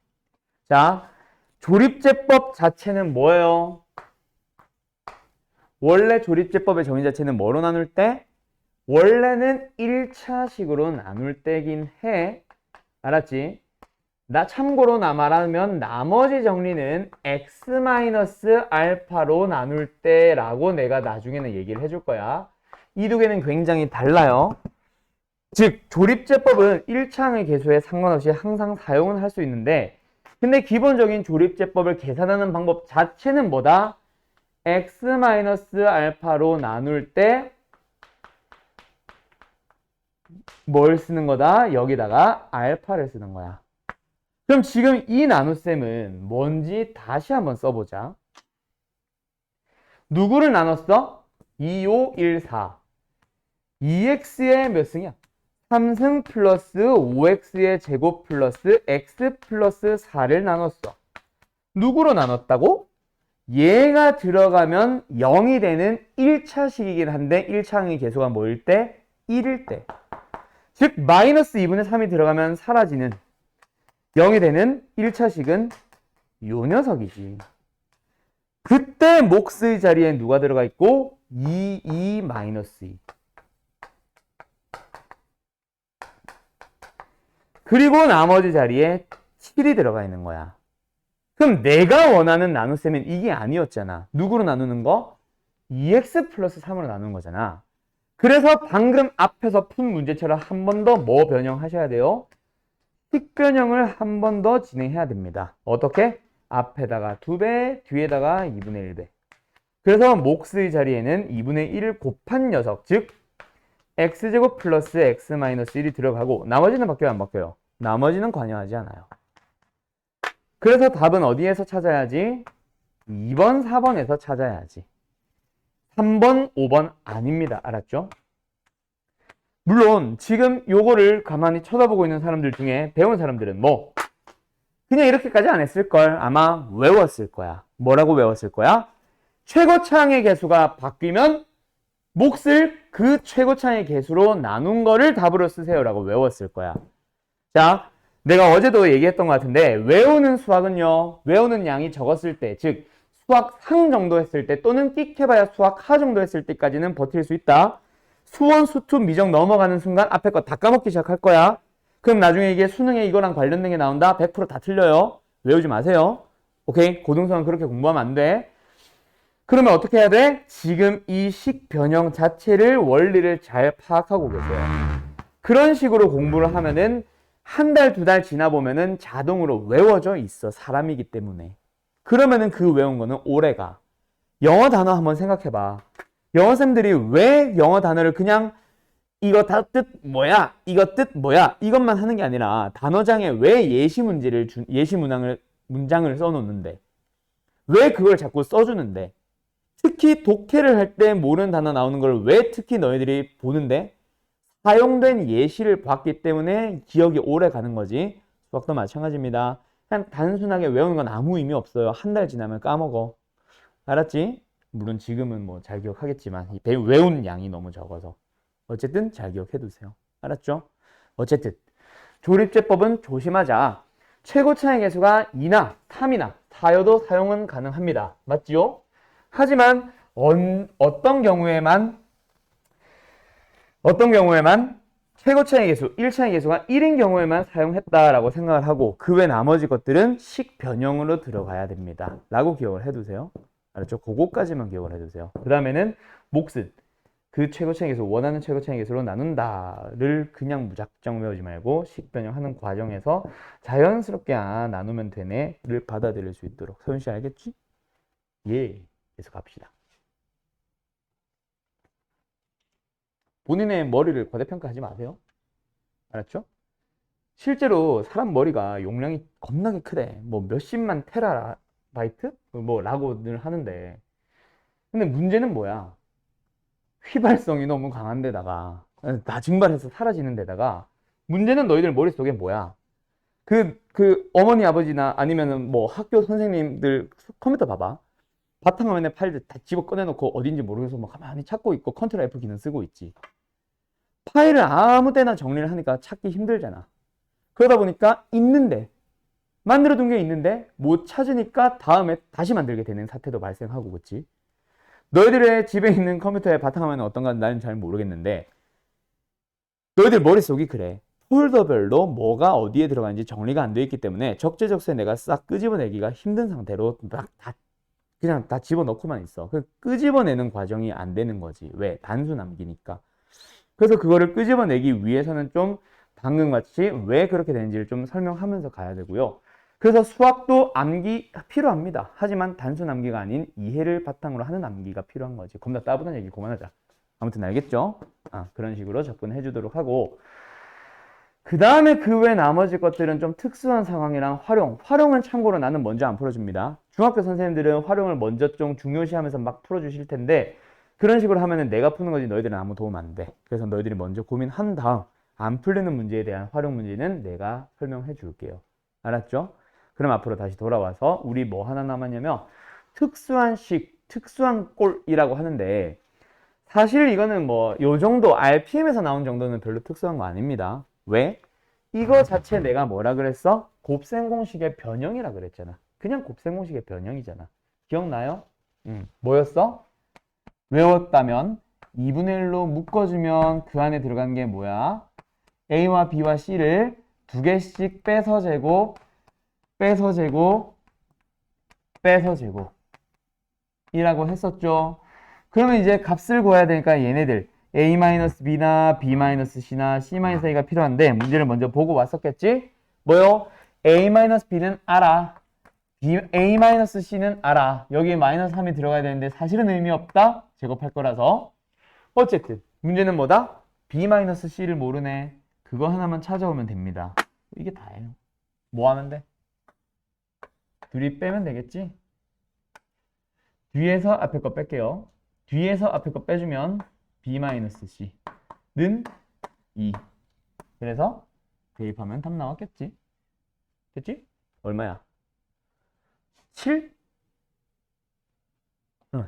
자, 조립제법 자체는 뭐예요? 원래 조립제법의 정의 자체는 뭐로 나눌 때? 원래는 1차식으로 나눌 때긴 해. 알았지? 나 참고로 말하면 나머지 정리는 x-알파로 나눌 때라고 내가 나중에는 얘기를 해줄 거야. 이 두 개는 굉장히 달라요. 즉 조립제법은 1차항의 개수에 상관없이 항상 사용은 할 수 있는데 근데 기본적인 조립제법을 계산하는 방법 자체는 뭐다? x-알파로 나눌 때 뭘 쓰는 거다? 여기다가 알파를 쓰는 거야. 그럼 지금 이 나눗셈은 뭔지 다시 한번 써보자. 누구를 나눴어? 2, 5, 1, 4. 2x의 몇 승이야? 3승 플러스 5x의 제곱 플러스 x 플러스 4를 나눴어. 누구로 나눴다고? 얘가 들어가면 0이 되는 1차식이긴 한데 1차항의 개수가 뭐일 때? 1일 때. 즉 마이너스 2분의 3이 들어가면 사라지는 0이 되는 1차식은 요 녀석이지. 그때 몫의 자리에 누가 들어가 있고 2 마이너스 2. 그리고 나머지 자리에 7이 들어가 있는 거야. 그럼 내가 원하는 나눗셈은 이게 아니었잖아. 누구로 나누는 거? 2x 플러스 3으로 나누는 거잖아. 그래서 방금 앞에서 푼 문제처럼 한 번 더 뭐 변형하셔야 돼요? 식 변형을 한 번 더 진행해야 됩니다. 어떻게? 앞에다가 2배, 뒤에다가 2분의 1배. 그래서 몫의 자리에는 2분의 1을 곱한 녀석, 즉 x제곱 플러스 x-1이 들어가고 나머지는 바뀌어요, 안 바뀌어요? 나머지는 관여하지 않아요. 그래서 답은 어디에서 찾아야지? 2번, 4번에서 찾아야지. 3번, 5번 아닙니다. 알았죠? 물론 지금 요거를 가만히 쳐다보고 있는 사람들 중에 배운 사람들은 뭐 그냥 이렇게까지 안 했을걸. 아마 외웠을 거야. 뭐라고 외웠을 거야? 최고차항의 개수가 바뀌면 몫을 그 최고차항의 개수로 나눈 거를 답으로 쓰세요라고 외웠을 거야. 자, 내가 어제도 얘기했던 것 같은데 외우는 수학은요. 외우는 양이 적었을 때, 즉 수학 상 정도 했을 때 또는 띡해봐야 수학 하 정도 했을 때까지는 버틸 수 있다. 수원, 수투, 미정 넘어가는 순간 앞에 거 다 까먹기 시작할 거야. 그럼 나중에 이게 수능에 이거랑 관련된 게 나온다. 100% 다 틀려요. 외우지 마세요. 오케이? 고등수학은 그렇게 공부하면 안 돼. 그러면 어떻게 해야 돼? 지금 이 식 변형 자체를 원리를 잘 파악하고 계세요. 그런 식으로 공부를 하면은 한 달, 두 달 지나 보면은 자동으로 외워져 있어. 사람이기 때문에. 그러면은 그 외운 거는 오래가. 영어 단어 한번 생각해 봐. 영어쌤들이 왜 영어 단어를 그냥 이거 다 뜻 뭐야? 이거 뜻 뭐야? 이것만 하는 게 아니라 단어장에 왜 예시 문장을 써놓는데? 왜 그걸 자꾸 써주는데? 특히 독해를 할 때 모르는 단어 나오는 걸 왜 특히 너희들이 보는데? 사용된 예시를 봤기 때문에 기억이 오래 가는 거지. 수학도 마찬가지입니다. 그냥 단순하게 외우는 건 아무 의미 없어요. 한 달 지나면 까먹어. 알았지? 물론 지금은 뭐 잘 기억하겠지만 외운 양이 너무 적어서. 어쨌든 잘 기억해 두세요. 알았죠? 어쨌든 조립제법은 조심하자. 최고차의 개수가 2나 3이나 4여도 사용은 가능합니다. 맞지요? 하지만 어떤 경우에만 최고차의 개수, 1차의 개수가 1인 경우에만 사용했다라고 생각을 하고 그 외 나머지 것들은 식 변형으로 들어가야 됩니다. 라고 기억을 해두세요. 알았죠? 그거까지만 기억을 해두세요. 그 다음에는 몫은 그 최고차의 개수, 원하는 최고차의 개수로 나눈다를 그냥 무작정 외우지 말고 식 변형하는 과정에서 자연스럽게 나누면 되네를 받아들일 수 있도록. 서윤 씨 알겠지? 예. 계속 갑시다. 본인의 머리를 과대평가하지 마세요. 알았죠? 실제로 사람 머리가 용량이 겁나게 크대. 뭐 몇십만 테라바이트? 뭐 라고들 하는데 근데 문제는 뭐야? 휘발성이 너무 강한 데다가 다 증발해서 사라지는 데다가 문제는 너희들 머릿속에 뭐야? 그 어머니 아버지나 아니면은 뭐 학교 선생님들 컴퓨터 봐봐. 바탕화면에 파일들 다 집어 꺼내놓고 어딘지 모르겠어 막 가만히 찾고 있고 컨트롤 F 기능 쓰고 있지. 파일을 아무 데나 정리를 하니까 찾기 힘들잖아. 그러다 보니까 있는데 만들어둔 게 있는데 못 찾으니까 다음에 다시 만들게 되는 사태도 발생하고 그렇지. 너희들의 집에 있는 컴퓨터의 바탕화면은 어떤가 나는 잘 모르겠는데 너희들 머릿속이 그래. 폴더별로 뭐가 어디에 들어가는지 정리가 안 돼 있기 때문에 적재적소에 내가 싹 끄집어내기가 힘든 상태로 그냥 다 집어넣고만 있어. 그 끄집어내는 과정이 안 되는 거지. 왜? 단수 남기니까. 그래서 그거를 끄집어내기 위해서는 좀 방금 같이 왜 그렇게 되는지를 좀 설명하면서 가야 되고요. 그래서 수학도 암기 필요합니다. 하지만 단수 암기가 아닌 이해를 바탕으로 하는 암기가 필요한 거지. 겁나 따분한 얘기 그만하자. 아무튼 알겠죠? 그런 식으로 접근해 주도록 하고 그 다음에 그 외 나머지 것들은 좀 특수한 상황이랑 활용은 참고로 나는 먼저 안 풀어줍니다. 중학교 선생님들은 활용을 먼저 좀 중요시하면서 막 풀어주실 텐데 그런 식으로 하면은 내가 푸는 거지 너희들은 아무 도움 안 돼. 그래서 너희들이 먼저 고민한 다음 안 풀리는 문제에 대한 활용 문제는 내가 설명해 줄게요. 알았죠? 그럼 앞으로 다시 돌아와서 우리 뭐 하나 남았냐면 특수한 꼴이라고 하는데 사실 이거는 뭐 요 정도 RPM에서 나온 정도는 별로 특수한 거 아닙니다. 왜? 이거 자체 내가 뭐라 그랬어? 곱셈 공식의 변형이라 그랬잖아. 그냥 곱셈 공식의 변형이잖아. 기억나요? 뭐였어? 외웠다면 2분의 1로 묶어주면 그 안에 들어간 게 뭐야? A와 B와 C를 두 개씩 빼서 제곱, 빼서 제곱, 빼서 제곱 이라고 했었죠. 그러면 이제 값을 구해야 되니까 얘네들 A-B나 B-C나 C-A가 필요한데 문제를 먼저 보고 왔었겠지? 뭐요? A-B는 알아. A-C는 알아. 여기에 마이너스 3이 들어가야 되는데 사실은 의미 없다? 제곱할 거라서. 어쨌든 문제는 뭐다? B-C를 모르네. 그거 하나만 찾아오면 됩니다. 이게 다예요. 뭐 하면 돼? 둘이 빼면 되겠지? 뒤에서 앞에 거 뺄게요. 뒤에서 앞에 거 빼주면 B-C는 2. 그래서 대입하면 답 나왔겠지? 됐지? 얼마야? 7?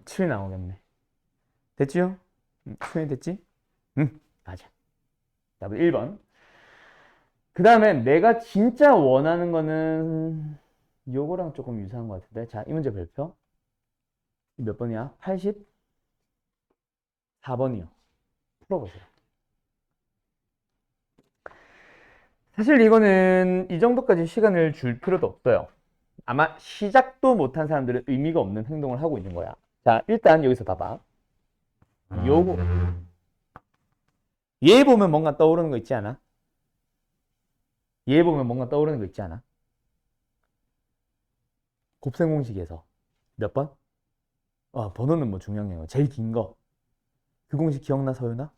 7 나오겠네. 됐지요? 수행이 됐지? 맞아. 답은 1번. 그 다음에 내가 진짜 원하는 거는 요거랑 조금 유사한 것 같은데. 자, 이 문제 별표. 몇 번이야? 84번이요. 풀어보세요. 사실 이거는 이 정도까지 시간을 줄 필요도 없어요. 아마 시작도 못한 사람들은 의미가 없는 행동을 하고 있는 거야. 자, 일단 여기서 봐봐. 요거. 얘 보면 뭔가 떠오르는 거 있지 않아? 얘 보면 뭔가 떠오르는 거 있지 않아? 곱셈 공식에서 몇 번? 번호는 뭐 중요한 게 아니고 제일 긴 거. 그 공식 기억나, 서윤아?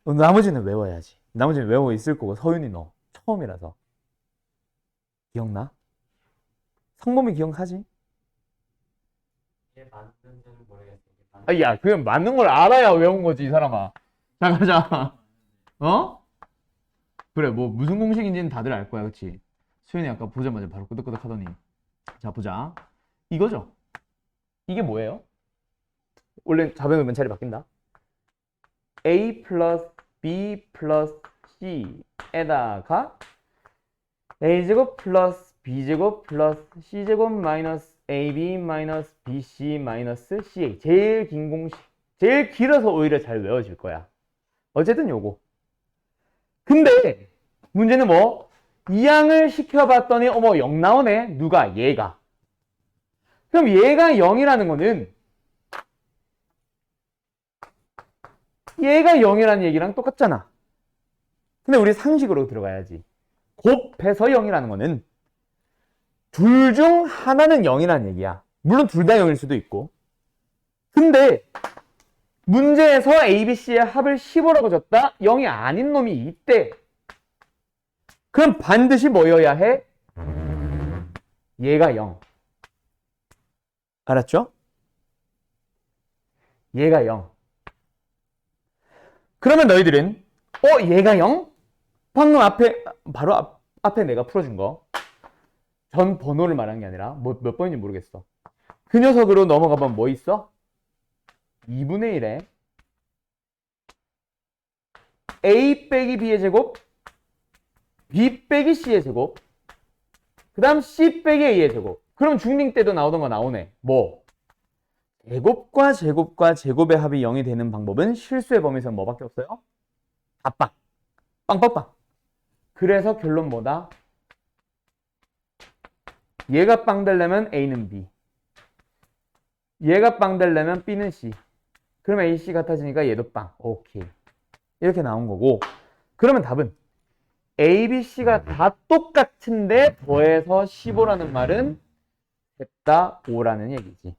나머지는 외워야지. 나머지는 외워 있을 거고 서윤이 너 처음이라서. 기억나? 성범이 기억하지? 이게 맞는지는 모르겠어요. 이게 맞는 야, 그냥 맞는 걸 알아야 외운 거지, 이 사람아. 자, 가자. 어? 그래, 뭐 무슨 공식인지는 다들 알 거야, 그치? 수현이 아까 보자마자 바로 끄덕끄덕 하더니. 자, 보자. 이거죠? 이게 뭐예요? 원래 좌변으로 자리 바뀐다. A 플러스 B 플러스 C에다가 A제곱 플러스 B제곱 플러스 C제곱 마이너스 AB 마이너스 BC 마이너스 CA. 제일 긴 공식. 제일 길어서 오히려 잘 외워질 거야. 어쨌든 요거. 근데 문제는 뭐? 이항을 시켜봤더니 어머 0 나오네. 누가? 얘가. 그럼 얘가 0이라는 거는 얘가 0이라는 얘기랑 똑같잖아. 근데 우리 상식으로 들어가야지. 곱해서 0이라는 거는 둘 중 하나는 0이라는 얘기야. 물론 둘 다 0일 수도 있고. 근데 문제에서 A, B, C의 합을 15라고 줬다? 0이 아닌 놈이 있대. 그럼 반드시 뭐여야 해? 얘가 0. 알았죠? 얘가 0. 그러면 너희들은 얘가 0? 방금 바로 앞에 내가 풀어준 거. 전 번호를 말한 게 아니라 몇 번인지 모르겠어. 그 녀석으로 넘어가 보면 뭐 있어? 2분의 1에 a 빼기 b의 제곱, b 빼기 c의 제곱, 그 다음 c 빼기 a의 제곱. 그럼 중딩 때도 나오던 거 나오네. 뭐? 제곱과 제곱과 제곱의 합이 0이 되는 방법은 실수의 범위에서는 뭐밖에 없어요? 압박. 빵빵빵. 그래서 결론 뭐다? 얘가 빵 되려면 A는 B. 얘가 빵 되려면 B는 C. 그러면 A, C 같아지니까 얘도 빵. 오케이. 이렇게 나온 거고. 그러면 답은 A, B, C가 다 똑같은데 더해서 15라는 말은 셋 다 5라는 얘기지.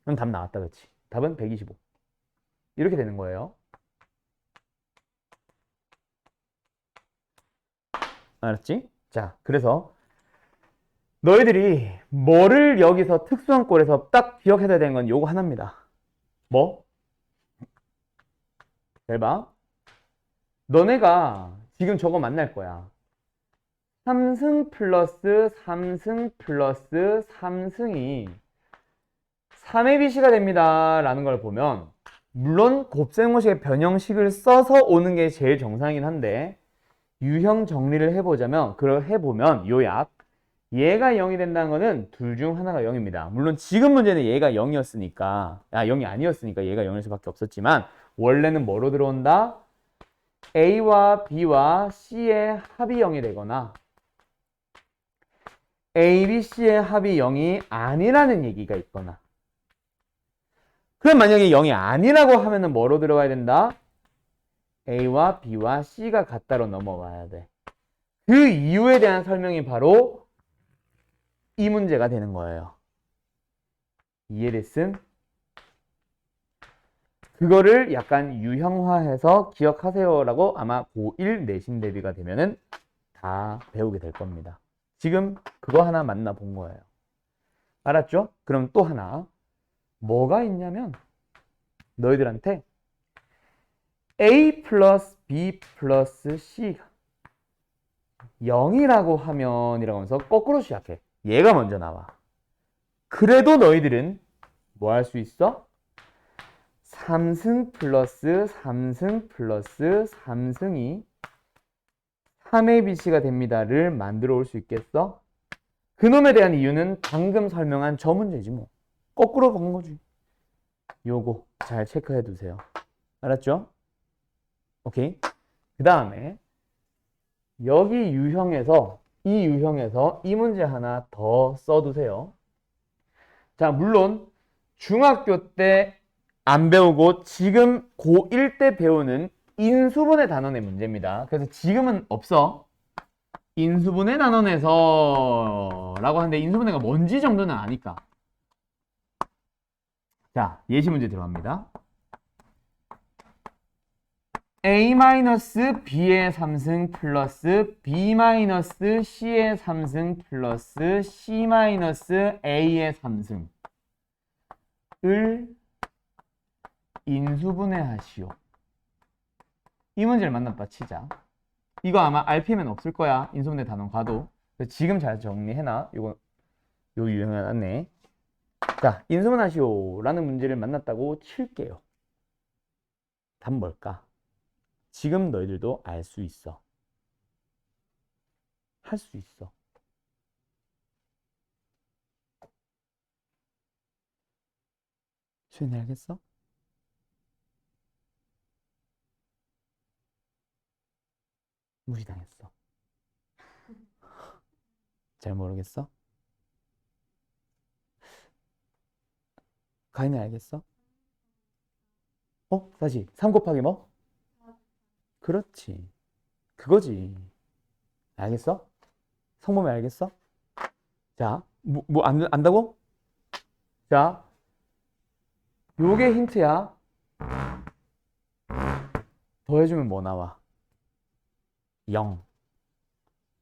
그럼 답 나왔다, 그렇지? 답은 125. 이렇게 되는 거예요. 알았지? 자, 그래서 너희들이 뭐를 여기서 특수한 꼴에서 딱 기억해야 되는 건 요거 하나입니다. 뭐? 잘 봐. 너네가 지금 저거 만날 거야. 3승 플러스 3승 플러스 3승이 3의 bc가 됩니다 라는 걸 보면 물론 곱셈공식의 변형식을 써서 오는 게 제일 정상이긴 한데 유형 정리를 해보자면 그걸 해보면 요약 얘가 0이 된다는 거는 둘 중 하나가 0입니다. 물론 지금 문제는 얘가 0이었으니까 0이 아니었으니까 얘가 0일 수밖에 없었지만 원래는 뭐로 들어온다? A와 B와 C의 합이 0이 되거나 A, B, C의 합이 0이 아니라는 얘기가 있거나 그럼 만약에 0이 아니라고 하면은 뭐로 들어가야 된다? A와 B와 C가 같다로 넘어가야 돼. 그 이유에 대한 설명이 바로 이 문제가 되는 거예요. 이해됐음? 그거를 약간 유형화해서 기억하세요라고 아마 고1 내신 대비가 되면은 다 배우게 될 겁니다. 지금 그거 하나 만나본 거예요. 알았죠? 그럼 또 하나 뭐가 있냐면 너희들한테 A 플러스 B 플러스 C가 0이라고 하면 이라고 하면서 거꾸로 시작해. 얘가 먼저 나와. 그래도 너희들은 뭐 할 수 있어? 3승 플러스 3승 플러스 3승이 3의 bc가 됩니다를 만들어 올 수 있겠어? 그놈에 대한 이유는 방금 설명한 저 문제지 뭐. 거꾸로 본 거지. 요거 잘 체크해 두세요. 알았죠? 오케이. 그 다음에 여기 유형에서 이 문제 하나 더 써두세요. 자, 물론 중학교 때 안 배우고 지금 고1 때 배우는 인수분해 단원의 문제입니다. 그래서 지금은 없어. 인수분해 단원에서 라고 하는데 인수분해가 뭔지 정도는 아니까. 자, 예시 문제 들어갑니다. A-B의 3승 플러스 B-C의 3승 플러스 C-A의 3승을 인수분해하시오. 이 문제를 만났다 치자. 이거 아마 RPM은 없을 거야. 인수분해 단원 가도. 지금 잘 정리해놔. 요 유형을 놨네. 자, 인수분해하시오 라는 문제를 만났다고 칠게요. 답 뭘까? 지금 너희들도 알 수 있어. 할 수 있어. 수연이 알겠어? 무시당했어. 잘 모르겠어? 가인이 알겠어? 다시 3 곱하기 뭐? 그렇지. 그거지. 알겠어? 성범이 알겠어? 자, 안다고? 자, 요게 힌트야. 더해주면 뭐 나와? 0.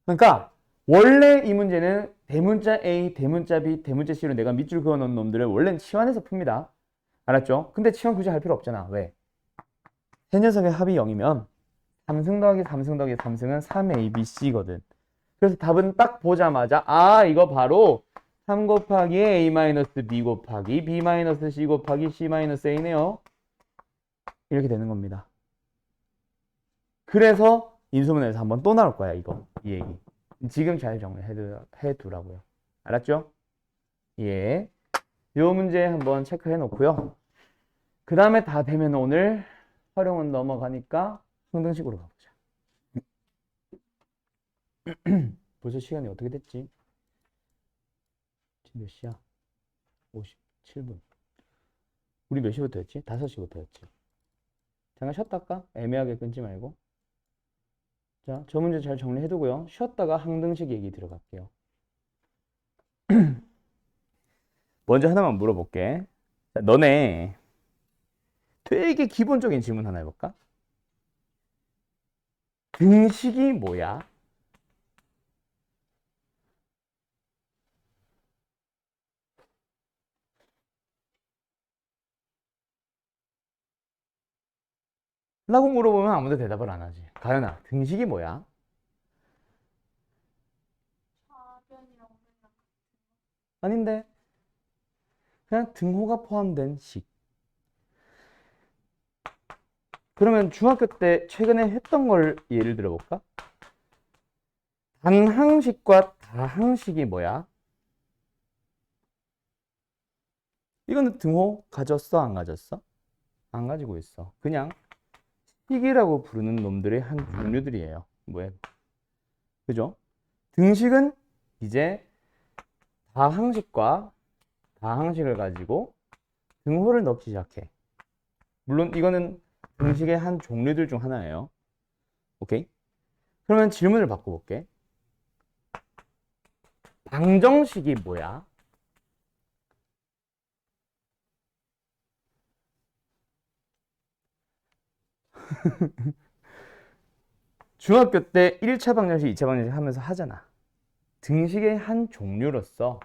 그러니까 원래 이 문제는 대문자 A, 대문자 B, 대문자 C로 내가 밑줄 그어놓은 놈들을 원래는 치환해서 풉니다. 알았죠? 근데 치환 굳이 할 필요 없잖아. 왜? 세 녀석의 합이 0이면 3승 더하기 3승 더하기 3승은 3ABC거든. 그래서 답은 딱 보자마자 이거 바로 3 곱하기 A 마이너스 B 곱하기 B 마이너스 C 곱하기 C 마이너스 A네요. 이렇게 되는 겁니다. 그래서 인수분해에서 한번 또 나올 거야, 이거. 이 얘기. 지금 잘 정리해 두라고요. 알았죠? 예. 요 문제 한번 체크해 놓고요. 그 다음에 다 되면 오늘 활용은 넘어가니까 항등식으로 가보자. 벌써 시간이 어떻게 됐지? 지금 몇 시야? 57분. 우리 몇 시부터 했지? 5시부터 했지. 잠깐 쉬었다 할까? 애매하게 끊지 말고. 자, 저 문제 잘 정리해두고요. 쉬었다가 항등식 얘기 들어갈게요. 먼저 하나만 물어볼게. 자, 너네 되게 기본적인 질문 하나 해볼까? 등식이 뭐야? 라고 물어보면 아무도 대답을 안 하지. 가연아, 등식이 뭐야? 아닌데. 그냥 등호가 포함된 식. 그러면 중학교 때 최근에 했던 걸 예를 들어볼까? 단항식과 다항식이 뭐야? 이거는 등호 가졌어? 안 가졌어? 안 가지고 있어. 그냥 식이라고 부르는 놈들의 한 종류들이에요. 뭐야? 그죠? 등식은 이제 다항식과 다항식을 가지고 등호를 넣기 시작해. 물론 이거는 등식의 한 종류들 중 하나예요. 오케이? 그러면 질문을 바꿔볼게. 방정식이 뭐야? 중학교 때 1차 방정식, 2차 방정식 하면서 하잖아. 등식의 한 종류로서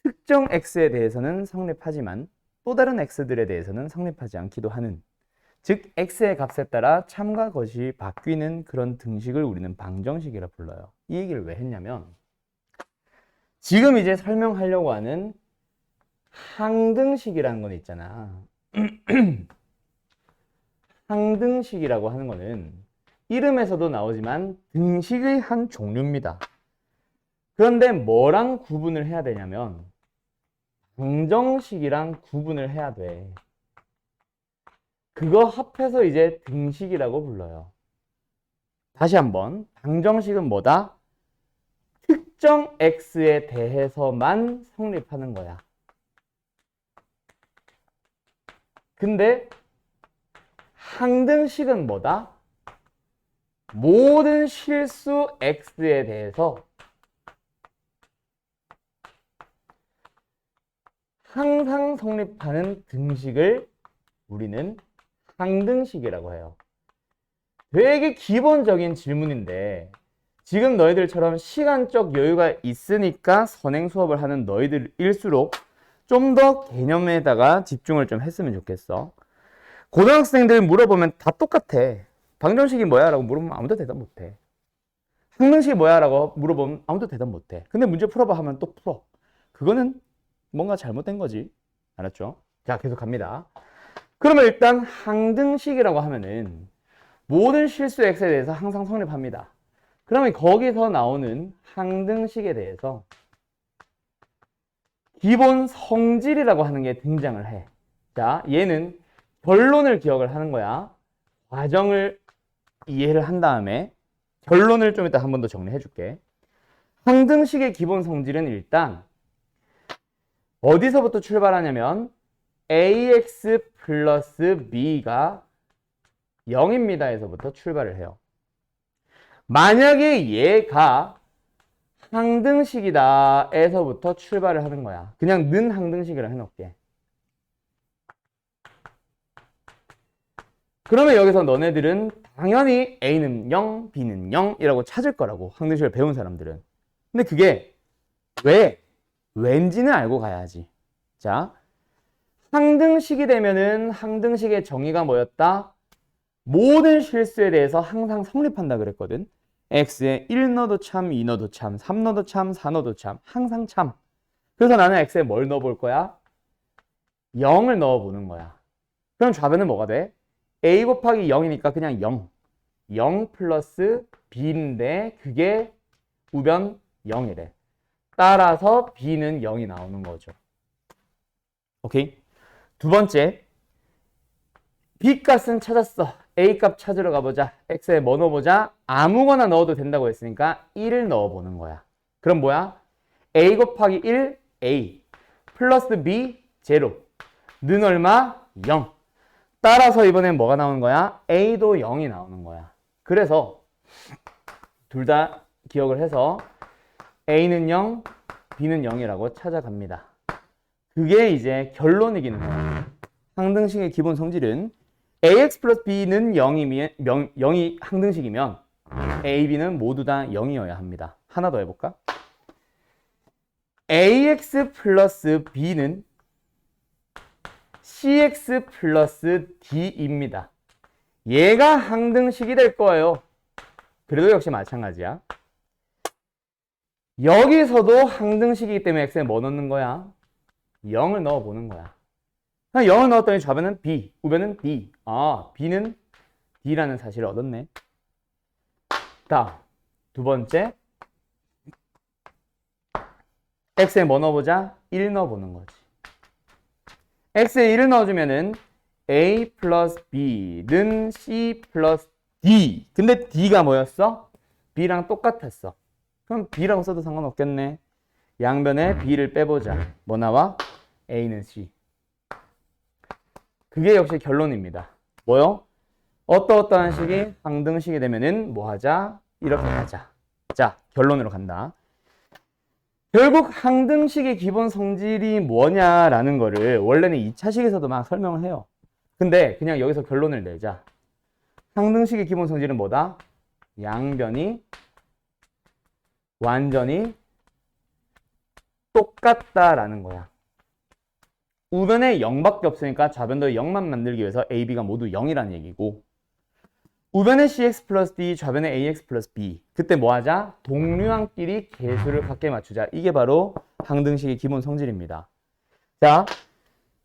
특정 x에 대해서는 성립하지만 또 다른 x들에 대해서는 성립하지 않기도 하는, 즉 x의 값에 따라 참과 것이 바뀌는 그런 등식을 우리는 방정식이라 불러요. 이 얘기를 왜 했냐면 지금 이제 설명하려고 하는 항등식이라는 건 있잖아. 항등식이라고 하는 거는 이름에서도 나오지만 등식의 한 종류입니다. 그런데 뭐랑 구분을 해야 되냐면 방정식이랑 구분을 해야 돼. 그거 합해서 이제 등식이라고 불러요. 다시 한번, 방정식은 뭐다? 특정 x에 대해서만 성립하는 거야. 근데 항등식은 뭐다? 모든 실수 x에 대해서 항상 성립하는 등식을 우리는 항등식이라고 해요. 되게 기본적인 질문인데 지금 너희들처럼 시간적 여유가 있으니까 선행 수업을 하는 너희들일수록 좀 더 개념에다가 집중을 좀 했으면 좋겠어. 고등학생들 물어보면 다 똑같아. 방정식이 뭐야? 라고 물어보면 아무도 대답 못해. 항등식이 뭐야? 라고 물어보면 아무도 대답 못해. 근데 문제 풀어봐 하면 또 풀어. 그거는 뭔가 잘못된 거지. 알았죠? 자, 계속 갑니다. 그러면 일단 항등식이라고 하면은 모든 실수 x에 대해서 항상 성립합니다. 그러면 거기서 나오는 항등식에 대해서 기본 성질이라고 하는 게 등장을 해. 자, 얘는 결론을 기억을 하는 거야. 과정을 이해를 한 다음에 결론을 좀 이따 한 번 더 정리해 줄게. 항등식의 기본 성질은 일단 어디서부터 출발하냐면 ax 플러스 b가 0입니다 에서부터 출발을 해요. 만약에 얘가 항등식이다 에서부터 출발을 하는 거야. 그냥 는 항등식이라 해놓을게. 그러면 여기서 너네들은 당연히 a는 0, b는 0이라고 찾을 거라고, 항등식을 배운 사람들은. 근데 그게 왠지는 알고 가야지. 자, 항등식이 되면은 항등식의 정의가 뭐였다? 모든 실수에 대해서 항상 성립한다 그랬거든. x에 1 넣어도 참, 2 넣어도 참, 3 넣어도 참, 4 넣어도 참, 항상 참. 그래서 나는 x에 뭘 넣어볼 거야? 0을 넣어보는 거야. 그럼 좌변은 뭐가 돼? a 곱하기 0이니까 그냥 0. 0 플러스 b인데 그게 우변 0이래. 따라서 b는 0이 나오는 거죠. 오케이? 두 번째, b 값은 찾았어. a 값 찾으러 가보자. x에 뭐 넣어보자? 아무거나 넣어도 된다고 했으니까 1을 넣어보는 거야. 그럼 뭐야? a 곱하기 1, a 플러스 b, 제로. 는 얼마? 0. 따라서 이번엔 뭐가 나오는 거야? a도 0이 나오는 거야. 그래서 둘 다 기억을 해서 a는 0, b는 0이라고 찾아갑니다. 그게 이제 결론이기는 해요. 항등식의 기본 성질은 ax 플러스 b는 0이 항등식이면 a, b는 모두 다 0이어야 합니다. 하나 더 해볼까? ax 플러스 b는 cx 플러스 d입니다. 얘가 항등식이 될 거예요. 그래도 역시 마찬가지야. 여기서도 항등식이기 때문에 x에 뭐 넣는 거야? 0을 넣어보는 거야. 0을 넣었더니 좌변은 b, 우변은 d. 아, b는 d라는 사실을 얻었네. 다음, 두 번째. x에 뭐 넣어보자? 1 넣어보는 거지. x에 1을 넣어주면은 a 플러스 b는 c 플러스 d. 근데 d가 뭐였어? b랑 똑같았어. 그럼 b라고 써도 상관없겠네. 양변에 b를 빼보자. 뭐 나와? a는 c. 그게 역시 결론입니다. 뭐요? 어떠어떠한 식이 항등식이 되면은 뭐 하자? 이렇게 하자. 자, 결론으로 간다. 결국 항등식의 기본 성질이 뭐냐라는 거를 원래는 2차식에서도 막 설명을 해요. 근데 그냥 여기서 결론을 내자. 항등식의 기본 성질은 뭐다? 양변이 완전히 똑같다라는 거야. 우변에 0밖에 없으니까 좌변도 0만 만들기 위해서 a, b가 모두 0이라는 얘기고, 우변에 cx 플러스 d, 좌변에 ax 플러스 b. 그때 뭐 하자? 동류항끼리 계수를 같게 맞추자. 이게 바로 항등식의 기본 성질입니다. 자,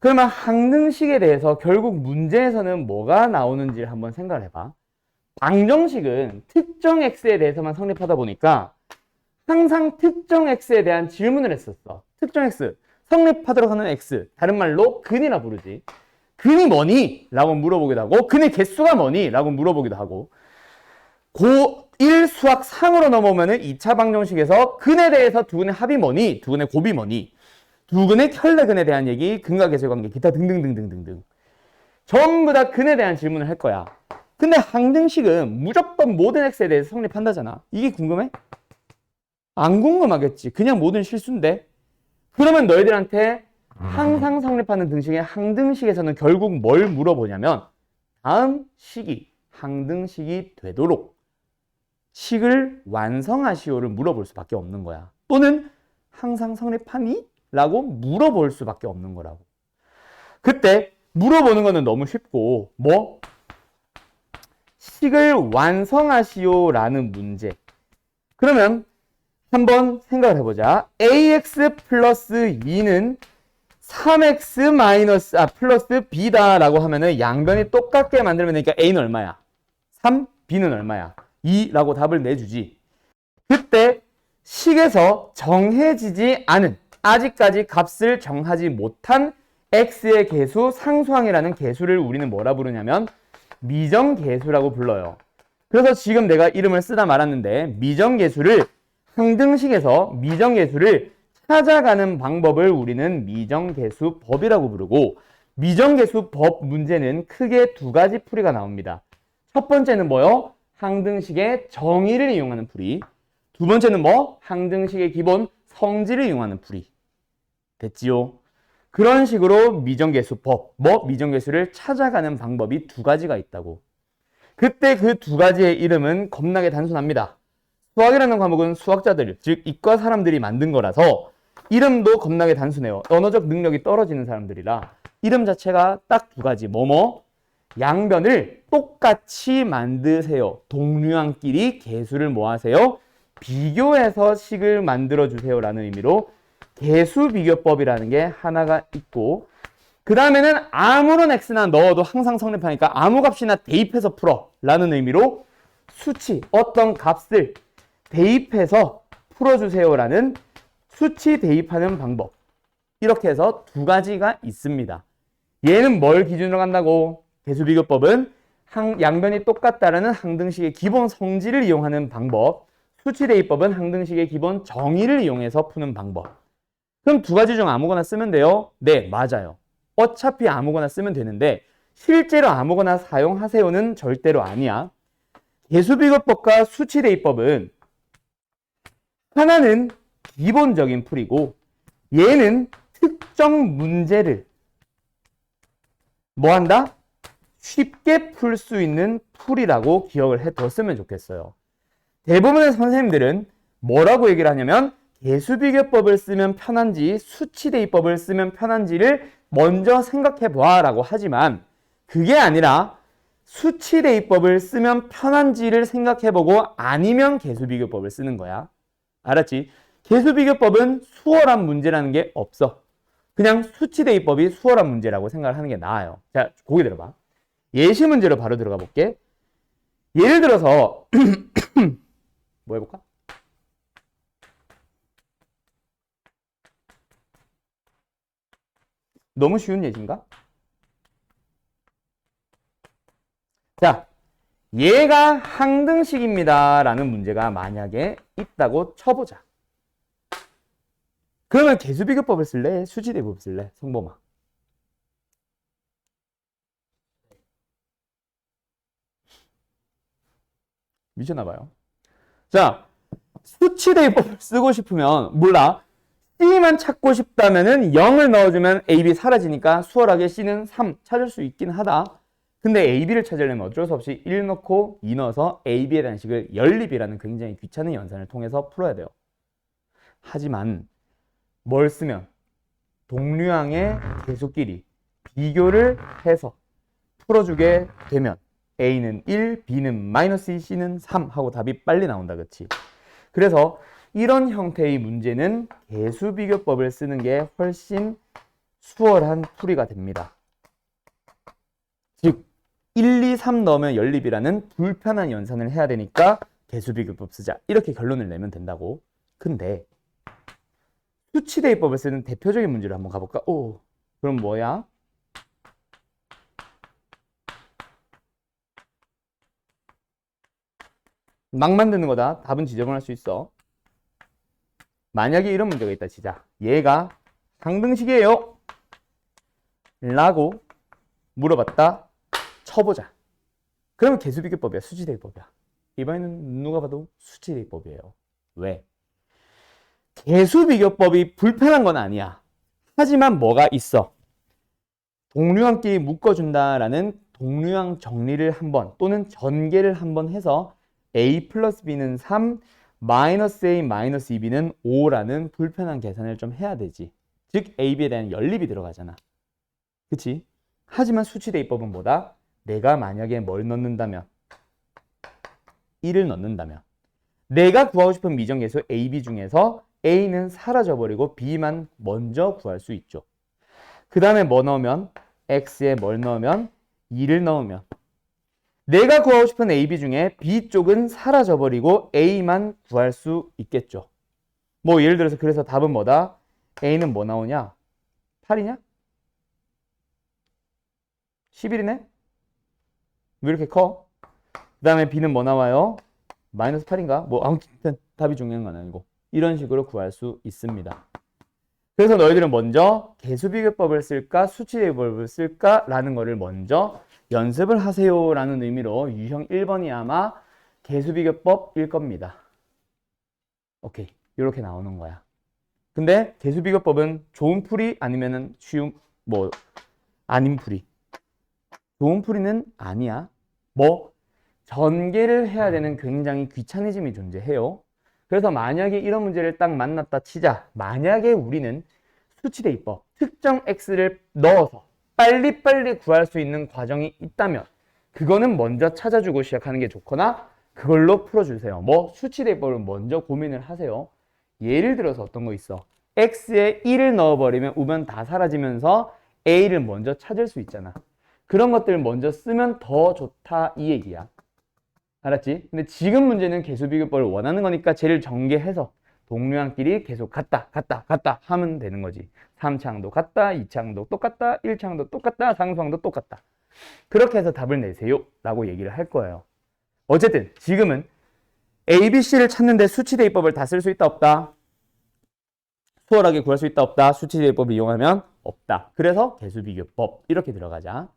그러면 항등식에 대해서 결국 문제에서는 뭐가 나오는지를 한번 생각을 해봐. 방정식은 특정 x에 대해서만 성립하다 보니까 항상 특정 x에 대한 질문을 했었어. 특정 x, 성립하도록 하는 x, 다른 말로 근이라 부르지. 근이 뭐니? 라고 물어보기도 하고, 근의 개수가 뭐니? 라고 물어보기도 하고, 고1 수학 상으로 넘어오면은 2차 방정식에서 근에 대해서 두 근의 합이 뭐니? 두 근의 곱이 뭐니? 두 근의 혈내근에 대한 얘기, 근과 계수의 관계, 기타 등등등등등등. 전부 다 근에 대한 질문을 할 거야. 근데 항등식은 무조건 모든 x에 대해서 성립한다잖아. 이게 궁금해? 안 궁금하겠지. 그냥 모든 실수인데. 그러면 너희들한테 항상 성립하는 등식의 항등식에서는 결국 뭘 물어보냐면 다음 식이 항등식이 되도록 식을 완성하시오를 물어볼 수밖에 없는 거야. 또는 항상 성립하니? 라고 물어볼 수밖에 없는 거라고. 그때 물어보는 거는 너무 쉽고 뭐? 식을 완성하시오라는 문제. 그러면 한번 생각을 해보자. ax 플러스 2는 3x 마이너스 플러스 b다라고 하면은 양변이 똑같게 만들면 되니까 a는 얼마야? 3, b는 얼마야? 2라고 답을 내주지. 그때 식에서 정해지지 않은, 아직까지 값을 정하지 못한 x의 개수 상수항이라는 개수를 우리는 뭐라 부르냐면 미정계수라고 불러요. 그래서 지금 내가 이름을 쓰다 말았는데 미정계수를 항등식에서 미정계수를 찾아가는 방법을 우리는 미정계수법이라고 부르고, 미정계수법 문제는 크게 두 가지 풀이가 나옵니다. 첫 번째는 뭐요? 항등식의 정의를 이용하는 풀이. 두 번째는 뭐? 항등식의 기본 성질을 이용하는 풀이. 됐지요? 그런 식으로 미정계수법, 미정계수를 찾아가는 방법이 두 가지가 있다고. 그때 그 두 가지의 이름은 겁나게 단순합니다. 수학이라는 과목은 수학자들, 즉 이과 사람들이 만든 거라서 이름도 겁나게 단순해요. 언어적 능력이 떨어지는 사람들이라 이름 자체가 딱 두 가지. 뭐뭐? 양변을 똑같이 만드세요. 동류항끼리 개수를 뭐 하세요? 비교해서 식을 만들어 주세요 라는 의미로 개수비교법이라는 게 하나가 있고, 그 다음에는 아무런 x나 넣어도 항상 성립하니까 아무 값이나 대입해서 풀어 라는 의미로 수치, 어떤 값을 대입해서 풀어주세요 라는 수치 대입하는 방법. 이렇게 해서 두 가지가 있습니다. 얘는 뭘 기준으로 간다고? 개수비교법은 양변이 똑같다라는 항등식의 기본 성질을 이용하는 방법. 수치대입법은 항등식의 기본 정의를 이용해서 푸는 방법. 그럼 두 가지 중 아무거나 쓰면 돼요? 네, 맞아요. 어차피 아무거나 쓰면 되는데 실제로 아무거나 사용하세요는 절대로 아니야. 개수비교법과 수치대입법은 하나는 기본적인 풀이고 얘는 특정 문제를 뭐 한다? 쉽게 풀 수 있는 풀이라고 기억을 해뒀으면 좋겠어요. 대부분의 선생님들은 뭐라고 얘기를 하냐면 개수비교법을 쓰면 편한지 수치대입법을 쓰면 편한지를 먼저 생각해 보아라고 하지만 그게 아니라 수치대입법을 쓰면 편한지를 생각해 보고 아니면 개수비교법을 쓰는 거야. 알았지? 개수비교법은 수월한 문제라는 게 없어. 그냥 수치대입법이 수월한 문제라고 생각을 하는 게 나아요. 자, 고개 들어봐. 예시 문제로 바로 들어가 볼게. 예를 들어서 뭐 해볼까? 너무 쉬운 예시인가? 자, 얘가 항등식입니다 라는 문제가 만약에 있다고 쳐보자. 그러면 개수비교법을 쓸래? 수치대입법을 쓸래? 성범아. 미쳤나봐요. 자, 수치대입법을 쓰고 싶으면 몰라. C만 찾고 싶다면은 0을 넣어주면 A, B 사라지니까 수월하게 C는 3 찾을 수 있긴 하다. 근데 A, B를 찾으려면 어쩔 수 없이 1 넣고 2 넣어서 A, B에 대한 식을 연립이라는 굉장히 귀찮은 연산을 통해서 풀어야 돼요. 하지만 뭘 쓰면? 동류항의 개수끼리 비교를 해서 풀어주게 되면 A는 1, B는 마이너스 2, C는 3 하고 답이 빨리 나온다. 그치? 그래서 이런 형태의 문제는 개수비교법을 쓰는 게 훨씬 수월한 풀이가 됩니다. 즉 1, 2, 3 넣으면 연립이라는 불편한 연산을 해야 되니까 개수비교법 쓰자. 이렇게 결론을 내면 된다고. 근데 수치대입법을 쓰는 대표적인 문제를 한번 가볼까? 오, 그럼 뭐야? 막 만드는 거다. 답은 지저분할 수 있어. 만약에 이런 문제가 있다 치자. 얘가 항등식이에요 라고 물어봤다 쳐보자. 그러면 개수비교법이야? 수치대입법이야? 이번에는 누가 봐도 수치대입법이에요. 왜? 개수비교법이 불편한 건 아니야. 하지만 뭐가 있어? 동류항끼리 묶어준다라는 동류항 정리를 한번 또는 전개를 한번 해서 A 플러스 B는 3, 마이너스 A 마이너스 2B는 5라는 불편한 계산을 좀 해야 되지. 즉 AB에 대한 연립이 들어가잖아. 그치? 하지만 수치대입법은 뭐다? 내가 만약에 뭘 넣는다면 1을 넣는다면 내가 구하고 싶은 미정계수 AB 중에서 A는 사라져버리고 B만 먼저 구할 수 있죠. 그 다음에 뭐 넣으면? X에 뭘 넣으면? 2를 넣으면 내가 구하고 싶은 AB 중에 B 쪽은 사라져버리고 A만 구할 수 있겠죠. 뭐 예를 들어서 그래서 답은 뭐다? A는 뭐 나오냐? 8이냐? 11이네? 왜 이렇게 커? 그 다음에 B는 뭐 나와요? 마이너스 8인가? 뭐 아무튼 답이 중요한 건 아니고 이런 식으로 구할 수 있습니다. 그래서 너희들은 먼저 개수비교법을 쓸까 수치대입법을 쓸까 라는 거를 먼저 연습을 하세요 라는 의미로 유형 1번이 아마 개수비교법일 겁니다. 오케이, 이렇게 나오는 거야. 근데 개수비교법은 좋은 풀이 아니면은 쉬운 뭐 아닌 풀이. 좋은 풀이는 아니야. 뭐 전개를 해야 되는 굉장히 귀차니즘이 존재해요. 그래서 만약에 이런 문제를 딱 만났다 치자. 만약에 우리는 수치대입법 특정 x를 넣어서 빨리빨리 구할 수 있는 과정이 있다면 그거는 먼저 찾아주고 시작하는 게 좋거나 그걸로 풀어주세요. 뭐 수치대입법을 먼저 고민을 하세요. 예를 들어서 어떤 거 있어? x에 1을 넣어버리면 우변 다 사라지면서 a를 먼저 찾을 수 있잖아. 그런 것들을 먼저 쓰면 더 좋다 이 얘기야. 알았지? 근데 지금 문제는 계수비교법을 원하는 거니까 쟤를 전개해서 동류항끼리 계속 같다 하면 되는 거지. 3차항도 같다, 2차항도 똑같다, 1차항도 똑같다, 상수항도 똑같다. 그렇게 해서 답을 내세요 라고 얘기를 할 거예요. 어쨌든 지금은 A, B, C를 찾는데 수치대입법을 다 쓸 수 있다 없다? 수월하게 구할 수 있다 없다? 수치대입법을 이용하면 없다. 그래서 계수비교법 이렇게 들어가자.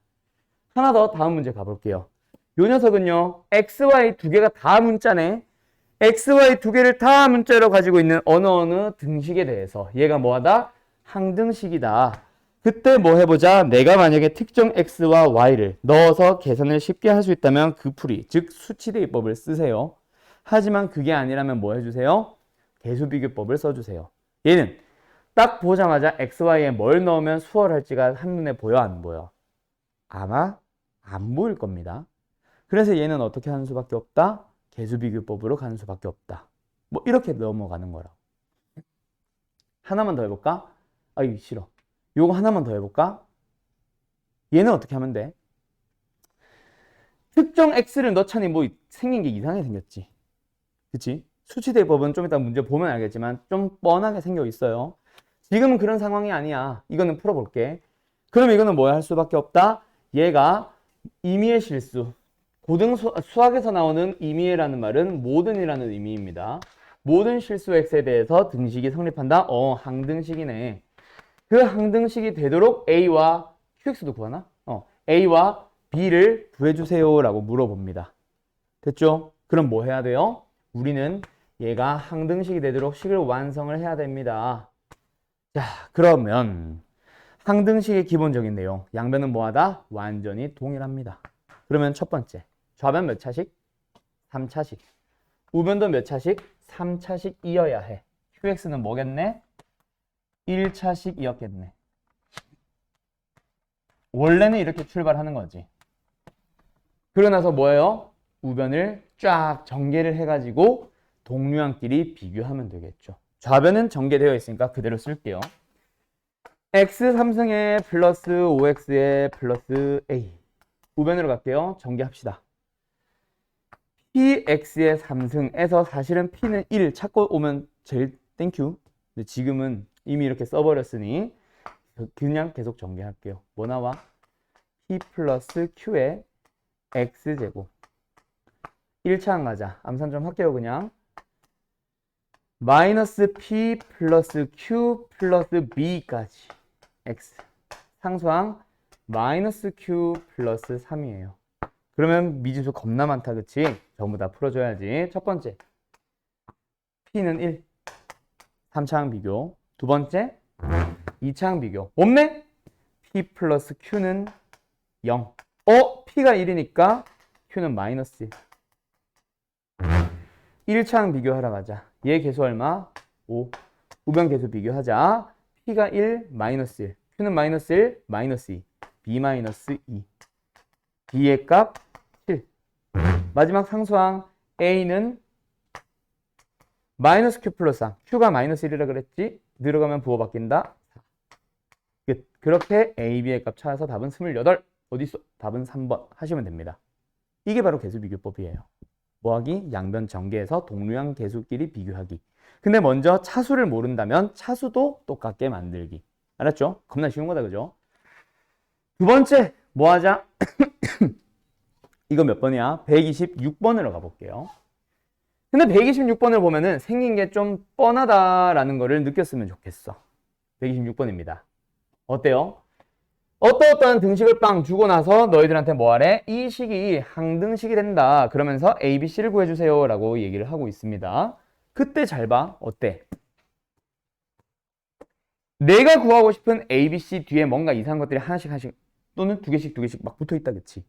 하나 더 다음 문제 가볼게요. 요 녀석은요, x, y 두 개가 다 문자네. x, y 두 개를 다 문자로 가지고 있는 어느 등식에 대해서 얘가 뭐하다? 항등식이다. 그때 뭐 해보자. 내가 만약에 특정 x와 y를 넣어서 계산을 쉽게 할 수 있다면 그 풀이, 즉 수치대입법을 쓰세요. 하지만 그게 아니라면 뭐 해주세요? 계수비교법을 써주세요. 얘는 딱 보자마자 x, y에 뭘 넣으면 수월할지가 한눈에 보여 안 보여? 아마 안 보일 겁니다. 그래서 얘는 어떻게 하는 수밖에 없다? 계수비교법으로 가는 수밖에 없다. 뭐 이렇게 넘어가는 거라. 하나만 더 해볼까? 아이 싫어. 요거 하나만 더 해볼까? 얘는 어떻게 하면 돼? 특정 x를 넣자니 뭐 생긴 게 이상하게 생겼지. 그치? 수치대법은 좀 이따 문제 보면 알겠지만 좀 뻔하게 생겨 있어요. 지금은 그런 상황이 아니야. 이거는 풀어볼게. 그럼 이거는 뭐 할 수밖에 없다? 얘가 임의의 실수. 고등 수학에서 나오는 임의라는 말은 모든이라는 의미입니다. 모든 실수 x에 대해서 등식이 성립한다? 항등식이네. 그 항등식이 되도록 a와 qx도 구하나? a와 b를 구해주세요 라고 물어봅니다. 됐죠? 그럼 뭐 해야 돼요? 우리는 얘가 항등식이 되도록 식을 완성을 해야 됩니다. 자, 그러면 항등식의 기본적인 내용, 양변은 뭐하다? 완전히 동일합니다. 그러면 첫 번째, 좌변 몇 차식? 3차식. 우변도 몇 차식? 3차식이어야 해. qx는 뭐겠네? 1차식이었겠네. 원래는 이렇게 출발하는 거지. 그러고 나서 뭐예요? 우변을 쫙 전개를 해가지고 동류항끼리 비교하면 되겠죠. 좌변은 전개되어 있으니까 그대로 쓸게요. x 3승에 플러스 5x에 플러스 a. 우변으로 갈게요. 전개합시다. px의 3승에서 사실은 p는 1 찾고 오면 제일 땡큐. 근데 지금은 이미 이렇게 써버렸으니 그냥 계속 전개할게요. 뭐 나와? p 플러스 q의 x제곱. 1차항 가자. 암산 좀 할게요. 그냥 마이너스 p 플러스 q 플러스 b까지 x. 상수항 마이너스 q 플러스 3이에요. 그러면 미지수 겁나 많다. 그치? 전부 다 풀어줘야지. 첫 번째 p는 1. 3차항 비교. 두 번째 2차항 비교. 없네? p 플러스 q는 0. p가 1이니까 q는 마이너스 1. 1차항 비교하러 가자. 얘 계수 얼마? 5. 우변 계수 비교하자. p가 1, 마이너스 1. q는 마이너스 1, 마이너스 2. b 마이너스 2. b의 값 7. 마지막 상수항 a는 마이너스 q 플러스 3. q가 마이너스 1이라 그랬지? 늘어가면 부호 바뀐다. 4. 끝. 그렇게 a, b의 값 찾아서 답은 28. 어디있어? 답은 3번 하시면 됩니다. 이게 바로 계수비교법이에요. 뭐하기? 양변 전개해서 동류항 계수끼리 비교하기. 근데 먼저 차수를 모른다면 차수도 똑같게 만들기. 알았죠? 겁나 쉬운 거다. 그죠? 두 번째 뭐 하자? 이거 몇 번이야? 126번으로 가볼게요. 근데 126번을 보면은 생긴 게 좀 뻔하다라는 거를 느꼈으면 좋겠어. 126번입니다. 어때요? 어떠한 등식을 빵 주고 나서 너희들한테 뭐 하래? 이 식이 항등식이 된다. 그러면서 A, B, C를 구해주세요 라고 얘기를 하고 있습니다. 그때 잘 봐. 어때? 내가 구하고 싶은 A, B, C 뒤에 뭔가 이상한 것들이 하나씩 또는 두 개씩 막 붙어있다. 그치?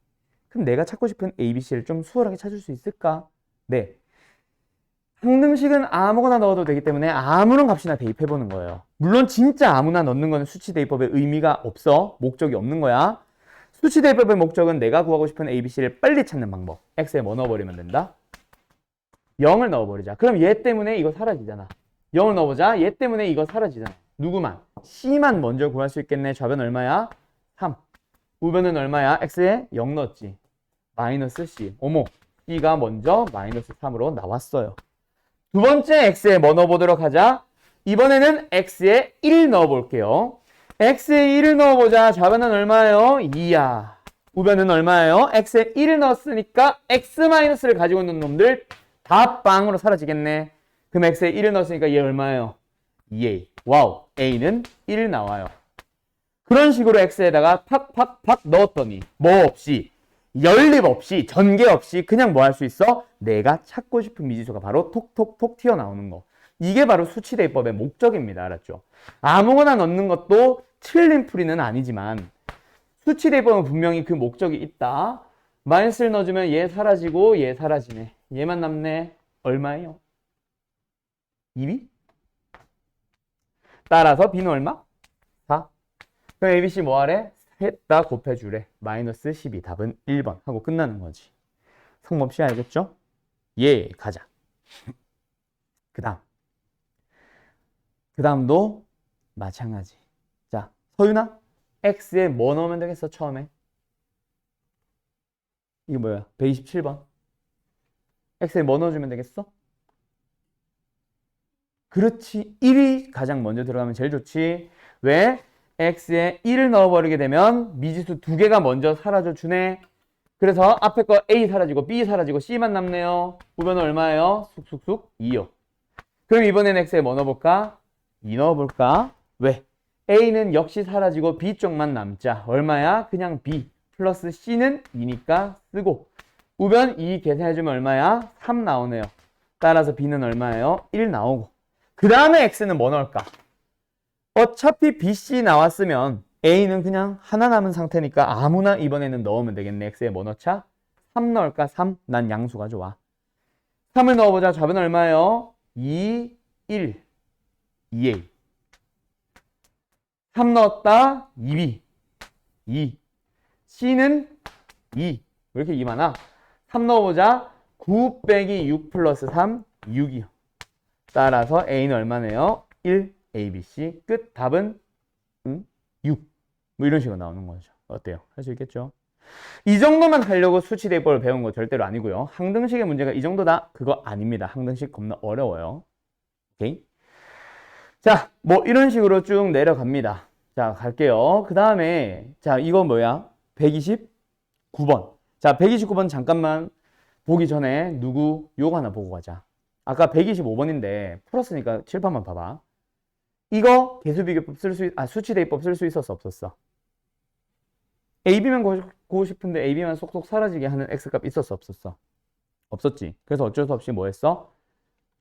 그럼 내가 찾고 싶은 A, B, C를 좀 수월하게 찾을 수 있을까? 네. 항등식은 아무거나 넣어도 되기 때문에 아무런 값이나 대입해보는 거예요. 물론 진짜 아무나 넣는 거는 수치 대입법의 의미가 없어. 목적이 없는 거야. 수치 대입법의 목적은 내가 구하고 싶은 ABC를 빨리 찾는 방법. X에 뭐 넣어버리면 된다? 0을 넣어버리자. 그럼 얘 때문에 이거 사라지잖아. 0을 넣어보자. 얘 때문에 이거 사라지잖아. 누구만? C만 먼저 구할 수 있겠네. 좌변 얼마야? 3. 우변은 얼마야? X에 0 넣었지. 마이너스 C. 어머, C가 먼저 마이너스 3으로 나왔어요. 두 번째 X에 뭐 넣어보도록 하자. 이번에는 X에 1 넣어볼게요. X에 1을 넣어보자. 좌변은 얼마예요? 2야. 우변은 얼마예요? X에 1을 넣었으니까 X-를 가지고 있는 놈들 다 빵으로 사라지겠네. 그럼 X에 1을 넣었으니까 얘 얼마예요? 2A. 와우. A는 1 나와요. 그런 식으로 X에다가 팍팍팍 넣었더니 뭐 없이, 연립 없이, 전개 없이 그냥 뭐 할 수 있어? 내가 찾고 싶은 미지수가 바로 톡톡톡 튀어나오는 거. 이게 바로 수치대입법의 목적입니다. 알았죠? 아무거나 넣는 것도 틀린 풀이는 아니지만 수치대입법은 분명히 그 목적이 있다. 마이너스를 넣어주면 얘 사라지고 얘 사라지네. 얘만 남네. 얼마예요? 2B? 따라서 B는 얼마? 4. 그럼 ABC 뭐 하래? 셋 다 곱해주래. 마이너스 12. 답은 1번 하고 끝나는 거지. 성범씨 알겠죠? 예, 가자. 그 다음도 마찬가지. 자, 서윤아, X에 뭐 넣으면 되겠어, 처음에? 이게 뭐야? 127번. X에 뭐 넣어주면 되겠어? 그렇지. 1이 가장 먼저 들어가면 제일 좋지. 왜? X에 1을 넣어버리게 되면 미지수 두 개가 먼저 사라져 주네. 그래서 앞에 거 A 사라지고 B 사라지고 C만 남네요. 우변은 얼마예요? 쑥쑥쑥 2요. 그럼 이번엔 X에 뭐 넣어볼까? 2 넣어볼까? 왜? A는 역시 사라지고 B 쪽만 남자. 얼마야? 그냥 B 플러스 C는 2니까 쓰고, 우변 2 계산해주면 얼마야? 3 나오네요. 따라서 B는 얼마예요? 1 나오고. 그 다음에 X는 뭐 넣을까? 어차피 BC 나왔으면 A는 그냥 하나 남은 상태니까 아무나 이번에는 넣으면 되겠네. X에 뭐 넣자? 3 넣을까? 3. 난 양수가 좋아. 3을 넣어보자. 좌변 얼마예요? 2, 1. 2A. 3 넣었다. 2B. 2. C는 2. 왜 이렇게 2 많아? 3 넣어보자. 9 빼기 6 플러스 3, 6이요. 따라서 A는 얼마네요? 1. A, B, C. 끝. 답은 6. 뭐 이런 식으로 나오는 거죠. 어때요? 할 수 있겠죠? 이 정도만 하려고 수치대입법을 배운 거 절대로 아니고요. 항등식의 문제가 이 정도다? 그거 아닙니다. 항등식 겁나 어려워요. 오케이? 자, 뭐 이런 식으로 쭉 내려갑니다. 자, 갈게요. 그 다음에 자, 이거 뭐야? 129번. 자, 129번 잠깐만 보기 전에 누구 요거 하나 보고 가자. 아까 125번인데 풀었으니까 칠판만 봐봐. 이거 개수비교법 수치대입법 쓸 수 있었어, 없었어? AB만 구하고 싶은데 AB만 쏙쏙 사라지게 하는 X값 있었어, 없었어? 없었지. 그래서 어쩔 수 없이 뭐 했어?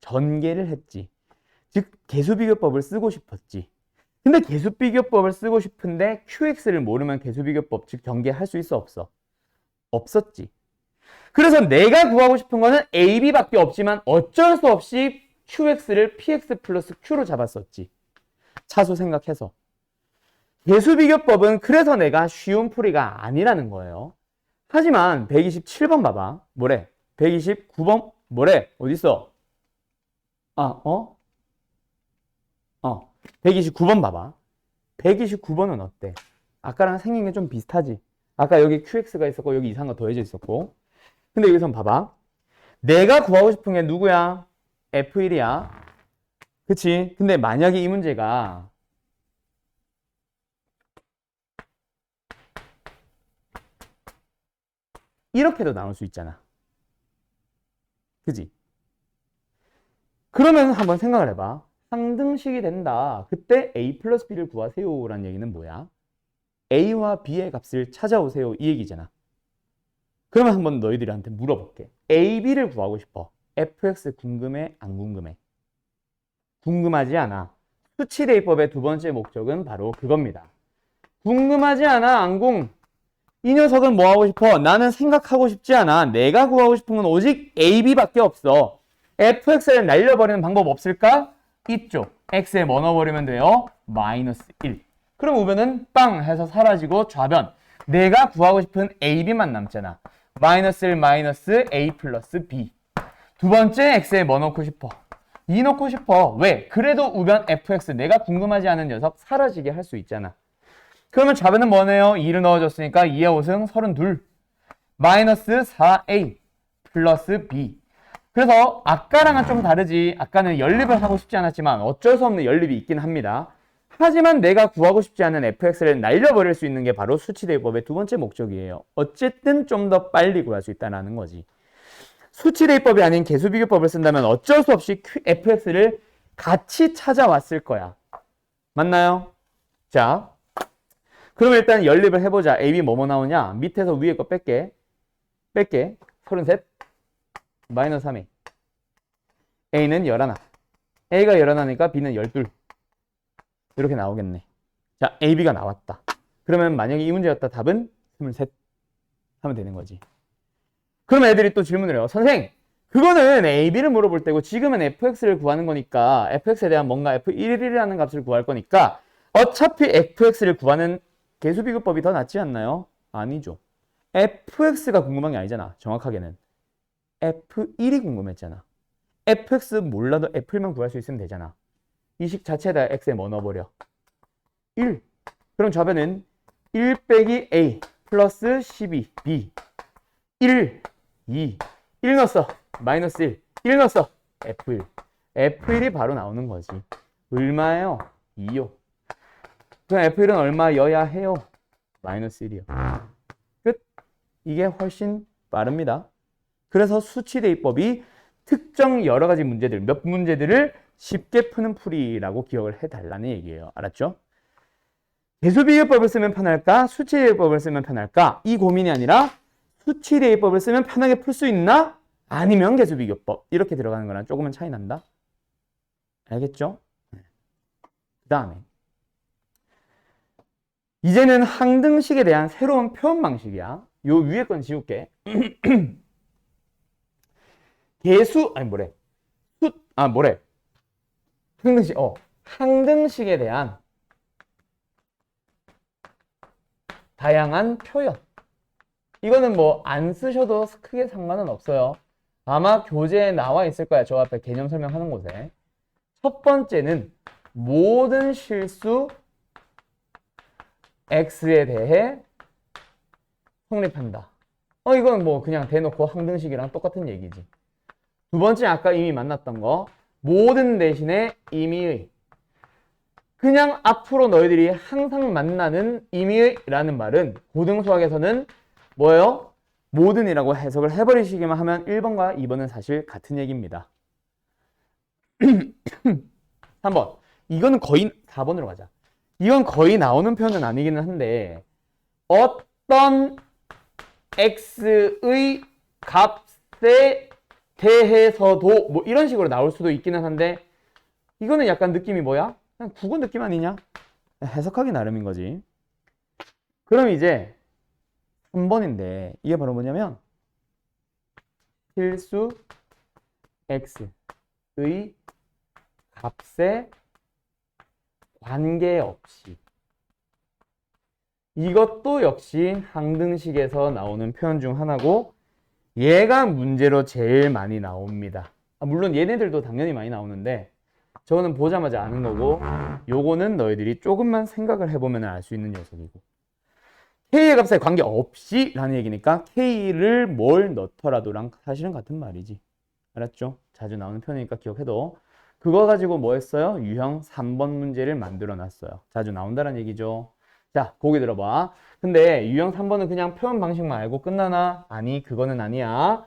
전개를 했지. 즉 개수비교법을 쓰고 싶었지. 근데 개수비교법을 쓰고 싶은데 QX를 모르면 개수비교법, 즉 전개할 수 있어, 없어? 없었지. 그래서 내가 구하고 싶은 거는 AB밖에 없지만 어쩔 수 없이 QX를 PX 플러스 Q로 잡았었지. 차수 생각해서. 개수비교법은 그래서 내가 쉬운 풀이가 아니라는 거예요. 하지만 127번 봐봐. 뭐래? 129번 뭐래? 어딨어? 129번 봐봐. 129번은 어때? 아까랑 생긴 게 좀 비슷하지? 아까 여기 QX가 있었고 여기 이상한 거 더해져 있었고. 근데 여기서 봐봐. 내가 구하고 싶은 게 누구야? F1이야. 그치? 근데 만약에 이 문제가 이렇게도 나올 수 있잖아. 그치? 그러면 한번 생각을 해봐. 상등식이 된다. 그때 A 플러스 B를 구하세요 라는 얘기는 뭐야? A와 B의 값을 찾아오세요 이 얘기잖아. 그러면 한번 너희들한테 물어볼게. A, B를 구하고 싶어. fx 궁금해? 안 궁금해? 궁금하지 않아. 수치대입법의 두 번째 목적은 바로 그겁니다. 궁금하지 않아? 안 궁. 이 녀석은 뭐 하고 싶어? 나는 생각하고 싶지 않아. 내가 구하고 싶은 건 오직 A, B밖에 없어. fx를 날려버리는 방법 없을까? 있죠. x에 뭐 넣어버리면 돼요? 마이너스 1. 그럼 우변은 빵 해서 사라지고 좌변. 내가 구하고 싶은 ab만 남잖아. 마이너스 1 마이너스 a 플러스 b. 두 번째 x에 뭐 넣고 싶어? 2 넣고 싶어. 왜? 그래도 우변 fx 내가 궁금하지 않은 녀석 사라지게 할 수 있잖아. 그러면 좌변은 뭐네요? 2를 넣어줬으니까 2의 5승 32. 마이너스 4a 플러스 b. 그래서 아까랑은 좀 다르지. 아까는 연립을 하고 싶지 않았지만 어쩔 수 없는 연립이 있긴 합니다. 하지만 내가 구하고 싶지 않은 fx를 날려버릴 수 있는 게 바로 수치대입법의 두 번째 목적이에요. 어쨌든 좀 더 빨리 구할 수 있다는 거지. 수치대입법이 아닌 개수비교법을 쓴다면 어쩔 수 없이 fx를 같이 찾아왔을 거야. 맞나요? 자, 그럼 일단 연립을 해보자. ab 뭐뭐 나오냐? 밑에서 위에 거 뺄게. 33 마이너스 3a. a는 11. a가 11이니까 b는 12. 이렇게 나오겠네. 자, ab가 나왔다. 그러면 만약에 이 문제였다. 답은 23 하면 되는 거지. 그럼 애들이 또 질문을 해요. 선생, 그거는 ab를 물어볼 때고 지금은 fx를 구하는 거니까 fx에 대한 뭔가 f1이라는 값을 구할 거니까 어차피 fx를 구하는 개수비교법이 더 낫지 않나요? 아니죠. fx가 궁금한 게 아니잖아. 정확하게는 f1이 궁금했잖아. fx 몰라도 f만 구할 수 있으면 되잖아. 이 식 자체에다 x에 뭐 넣어버려? 1. 그럼 좌변은 1 빼기 a 플러스 12 b. 1, 2, 1 넣었어. 마이너스 1, 1 넣었어. f1. f1이 바로 나오는 거지. 얼마예요? 2요. 그럼 f1은 얼마여야 해요? 마이너스 1이요. 끝. 이게 훨씬 빠릅니다. 그래서 수치대입법이 특정 여러 가지 문제들, 몇 문제들을 쉽게 푸는 풀이라고 기억을 해달라는 얘기예요. 알았죠? 개수비교법을 쓰면 편할까? 수치대입법을 쓰면 편할까? 이 고민이 아니라 수치대입법을 쓰면 편하게 풀 수 있나? 아니면 개수비교법. 이렇게 들어가는 거랑 조금은 차이 난다. 알겠죠? 그 다음에 이제는 항등식에 대한 새로운 표현 방식이야. 요 위에 건 지울게. 항등식에 대한 다양한 표현. 이거는 뭐 안 쓰셔도 크게 상관은 없어요. 아마 교재에 나와 있을 거야. 저 앞에 개념 설명하는 곳에. 첫 번째는 모든 실수 x에 대해 성립한다. 이건 뭐 그냥 대놓고 항등식이랑 똑같은 얘기지. 두 번째 아까 이미 만났던 거. 모든 대신에 임의의. 그냥 앞으로 너희들이 항상 만나는 임의라는 말은 고등수학에서는 뭐예요? 모든이라고 해석을 해버리시기만 하면 1번과 2번은 사실 같은 얘기입니다. 3번. 이거는 거의 4번으로 가자. 이건 거의 나오는 표현은 아니기는 한데 어떤 x의 값에 대해서도 뭐 이런 식으로 나올 수도 있기는 한데 이거는 약간 느낌이 뭐야? 그냥 국어 느낌 아니냐? 해석하기 나름인 거지. 그럼 이제 3번인데 이게 바로 뭐냐면 실수 x의 값에 관계없이. 이것도 역시 항등식에서 나오는 표현 중 하나고 얘가 문제로 제일 많이 나옵니다. 물론 얘네들도 당연히 많이 나오는데 저거는 보자마자 아는 거고 요거는 너희들이 조금만 생각을 해보면 알 수 있는 녀석이고 k의 값에 관계없이 라는 얘기니까 k를 뭘 넣더라도랑 사실은 같은 말이지. 알았죠? 자주 나오는 표현이니까 기억해도 그거 가지고 뭐 했어요? 유형 3번 문제를 만들어 놨어요. 자주 나온다는 얘기죠. 자, 보기 들어봐. 근데 유형 3번은 그냥 표현 방식만 알고 끝나나? 아니, 그거는 아니야.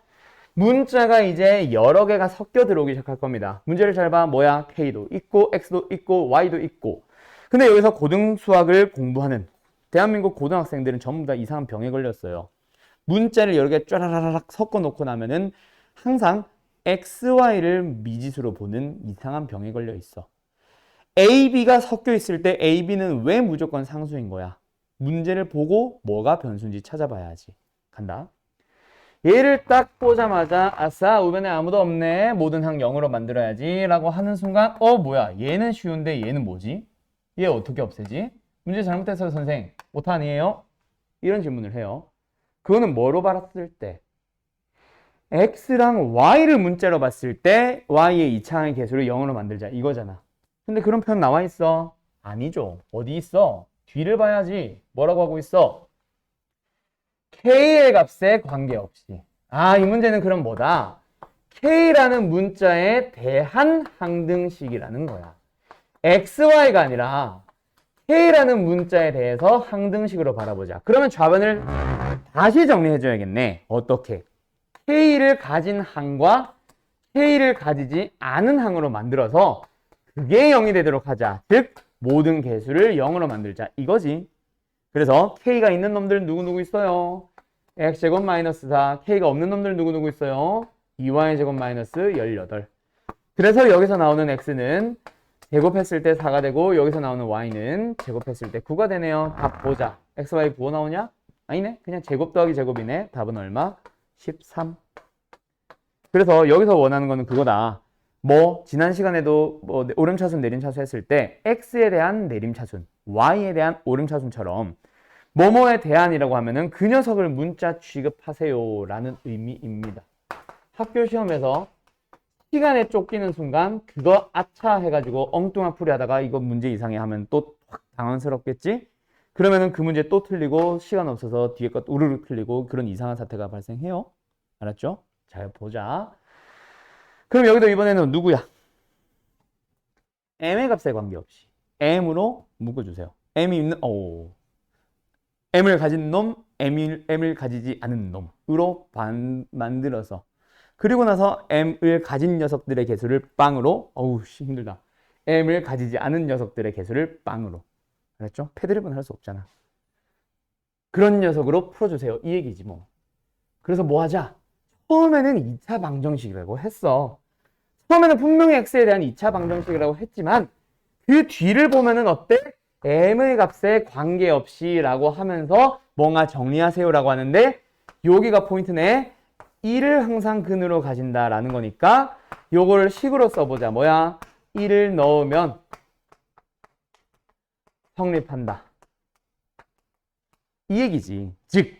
문자가 이제 여러 개가 섞여 들어오기 시작할 겁니다. 문제를 잘 봐. 뭐야? K도 있고, X도 있고, Y도 있고. 근데 여기서 고등수학을 공부하는 대한민국 고등학생들은 전부 다 이상한 병에 걸렸어요. 문자를 여러 개 쫘라라락 섞어 놓고 나면은 항상 XY를 미지수로 보는 이상한 병에 걸려 있어. A, B가 섞여 있을 때 A, B는 왜 무조건 상수인 거야? 문제를 보고 뭐가 변수인지 찾아봐야지. 간다. 얘를 딱 보자마자 아싸 우변에 아무도 없네 모든 항 0으로 만들어야지 라고 하는 순간 뭐야 얘는 쉬운데 얘는 뭐지? 얘 어떻게 없애지? 문제 잘못했어요 선생 오타 아니에요? 이런 질문을 해요. 그거는 뭐로 봤을 때? x랑 y를 문자로 봤을 때 y의 2차항의 개수를 0으로 만들자 이거잖아. 근데 그런 표현 나와 있어? 아니죠. 어디 있어? 뒤를 봐야지. 뭐라고 하고 있어? k의 값에 관계없이. 이 문제는 그럼 뭐다? k라는 문자에 대한 항등식이라는 거야. xy가 아니라 k라는 문자에 대해서 항등식으로 바라보자. 그러면 좌변을 다시 정리해줘야겠네. 어떻게? k를 가진 항과 k를 가지지 않은 항으로 만들어서 그게 0이 되도록 하자. 즉 모든 개수를 0으로 만들자. 이거지. 그래서 k가 있는 놈들 누구누구 있어요? x제곱 마이너스 4. k가 없는 놈들 누구누구 있어요? 2y제곱 마이너스 18. 그래서 여기서 나오는 x는 제곱했을 때 4가 되고 여기서 나오는 y는 제곱했을 때 9가 되네요. 답 보자. xy 부호 나오냐? 아니네. 그냥 제곱 더하기 제곱이네. 답은 얼마? 13. 그래서 여기서 원하는 거는 그거다. 지난 시간에도 오름차순 내림차순 했을 때 x에 대한 내림차순, y에 대한 오름차순처럼 뭐뭐에 대한이라고 하면은 그 녀석을 문자 취급하세요 라는 의미입니다. 학교 시험에서 시간에 쫓기는 순간 그거 아차 해가지고 엉뚱한 풀이 하다가 이거 문제 이상해 하면 또 확 당황스럽겠지? 그러면은 그 문제 또 틀리고 시간 없어서 뒤에 것 우르르 틀리고 그런 이상한 사태가 발생해요. 알았죠? 잘 보자. 그럼 여기도 이번에는 누구야? m의 값에 관계없이 m으로 묶어주세요. m이 있는 m을 가진 놈, m을 가지지 않은 놈으로 만들어서 그리고 나서 m을 가진 녀석들의 개수를 빵으로 힘들다. m을 가지지 않은 녀석들의 개수를 빵으로. 알았죠? 패드립은 할 수 없잖아. 그런 녀석으로 풀어주세요. 이 얘기지 뭐. 그래서 뭐 하자? 처음에는 2차 방정식이라고 했어. 처음에는 분명히 x에 대한 2차 방정식이라고 했지만 그 뒤를 보면은 어때? m의 값에 관계없이 라고 하면서 뭔가 정리하세요 라고 하는데 여기가 포인트네. 1을 항상 근으로 가진다 라는 거니까 요거를 식으로 써보자. 뭐야? 1을 넣으면 성립한다. 이 얘기지. 즉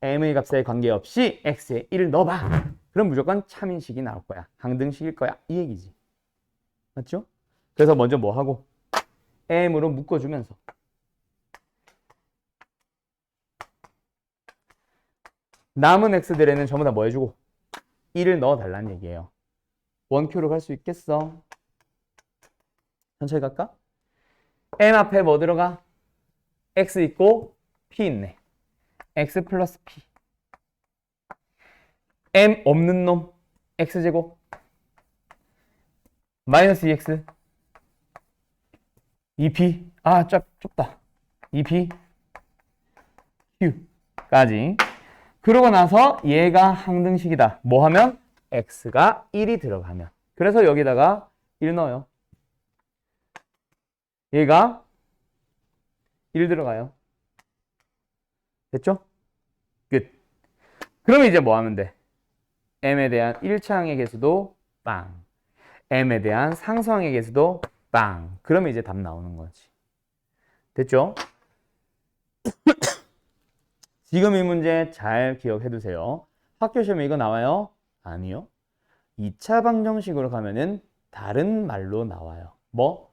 m의 값에 관계없이 x에 1을 넣어봐. 그럼 무조건 참인식이 나올 거야. 항등식일 거야. 이 얘기지. 맞죠? 그래서 먼저 뭐 하고? m으로 묶어주면서 남은 x들에는 전부 다 뭐 해주고 1을 넣어달라는 얘기예요. 원큐로 갈 수 있겠어? 천천히 갈까? m 앞에 뭐 들어가? x 있고 p 있네. x 플러스 p m 없는 놈 x제곱 마이너스 2x 2p 좁다 2p q까지. 그러고 나서 얘가 항등식이다. 뭐 하면? x가 1이 들어가면. 그래서 여기다가 1 넣어요. 얘가 1 들어가요. 됐죠? 끝. 그러면 이제 뭐 하면 돼? m에 대한 1차항의 개수도 빵. m에 대한 상수항의 개수도 빵. 그러면 이제 답 나오는 거지. 됐죠? 지금 이 문제 잘 기억해 두세요. 학교 시험에 이거 나와요? 아니요. 2차 방정식으로 가면은 다른 말로 나와요. 뭐?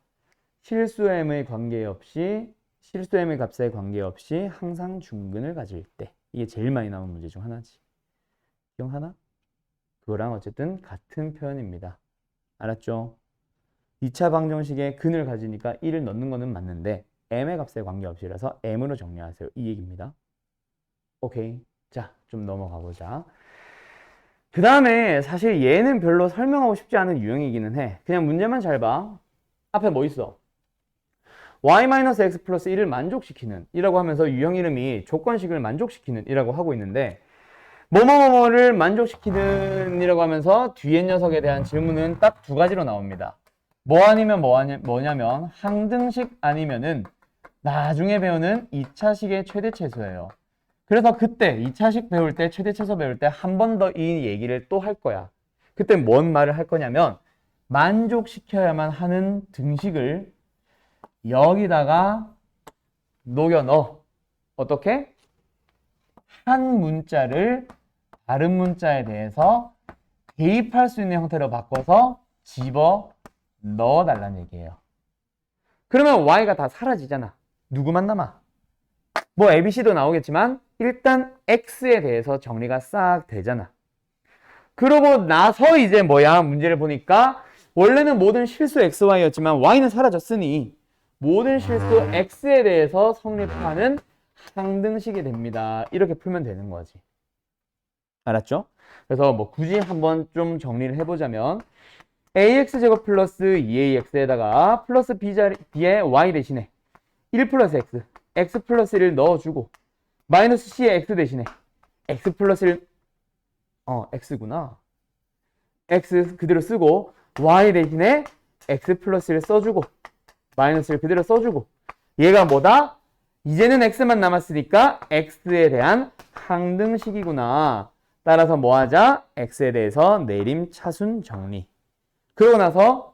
실수 m의 관계없이 실수 m의 값에 관계없이 항상 중근을 가질 때. 이게 제일 많이 나오는 문제 중 하나지. 기억하나? 그거랑 어쨌든 같은 표현입니다. 알았죠? 2차 방정식에 근을 가지니까 1을 넣는 거는 맞는데 m의 값에 관계없이라서 m으로 정리하세요. 이 얘기입니다. 오케이. 자, 좀 넘어가 보자. 그 다음에 사실 얘는 별로 설명하고 싶지 않은 유형이기는 해. 그냥 문제만 잘 봐. 앞에 뭐 있어? y-x 플러스 1을 만족시키는 이라고 하면서 유형 이름이 조건식을 만족시키는 이라고 하고 있는데 뭐뭐뭐뭐를 만족시키는 이라고 하면서 뒤에 녀석에 대한 질문은 딱 두 가지로 나옵니다. 뭐 아니면 뭐냐면 항등식 아니면은 나중에 배우는 2차식의 최대체수예요. 그래서 그때 2차식 배울 때 최대차수 배울 때 한 번 더 이 얘기를 또 할 거야. 그때 뭔 말을 할 거냐면 만족시켜야만 하는 등식을 여기다가 녹여 넣어. 어떻게? 한 문자를 다른 문자에 대해서 대입할 수 있는 형태로 바꿔서 집어 넣어 달라는 얘기예요. 그러면 y가 다 사라지잖아. 누구만 남아? 뭐 ABC도 나오겠지만 일단 x에 대해서 정리가 싹 되잖아. 그러고 나서 이제 뭐야? 문제를 보니까 원래는 모든 실수 xy였지만 y는 사라졌으니 모든 실수 x에 대해서 성립하는 상등식이 됩니다. 이렇게 풀면 되는 거지. 알았죠? 그래서 뭐 굳이 한번 좀 정리를 해보자면 ax제곱 플러스 2ax에다가 플러스 b의 y 대신에 1 플러스 x, x 플러스 1을 넣어주고 마이너스 c의 x 대신에 x 플러스 1, x구나. x 그대로 쓰고 y 대신에 x 플러스 1을 써주고 마이너스 1 그대로 써주고 얘가 뭐다? 이제는 x만 남았으니까 x에 대한 항등식이구나. 따라서 뭐 하자? x에 대해서 내림차순 정리. 그러고 나서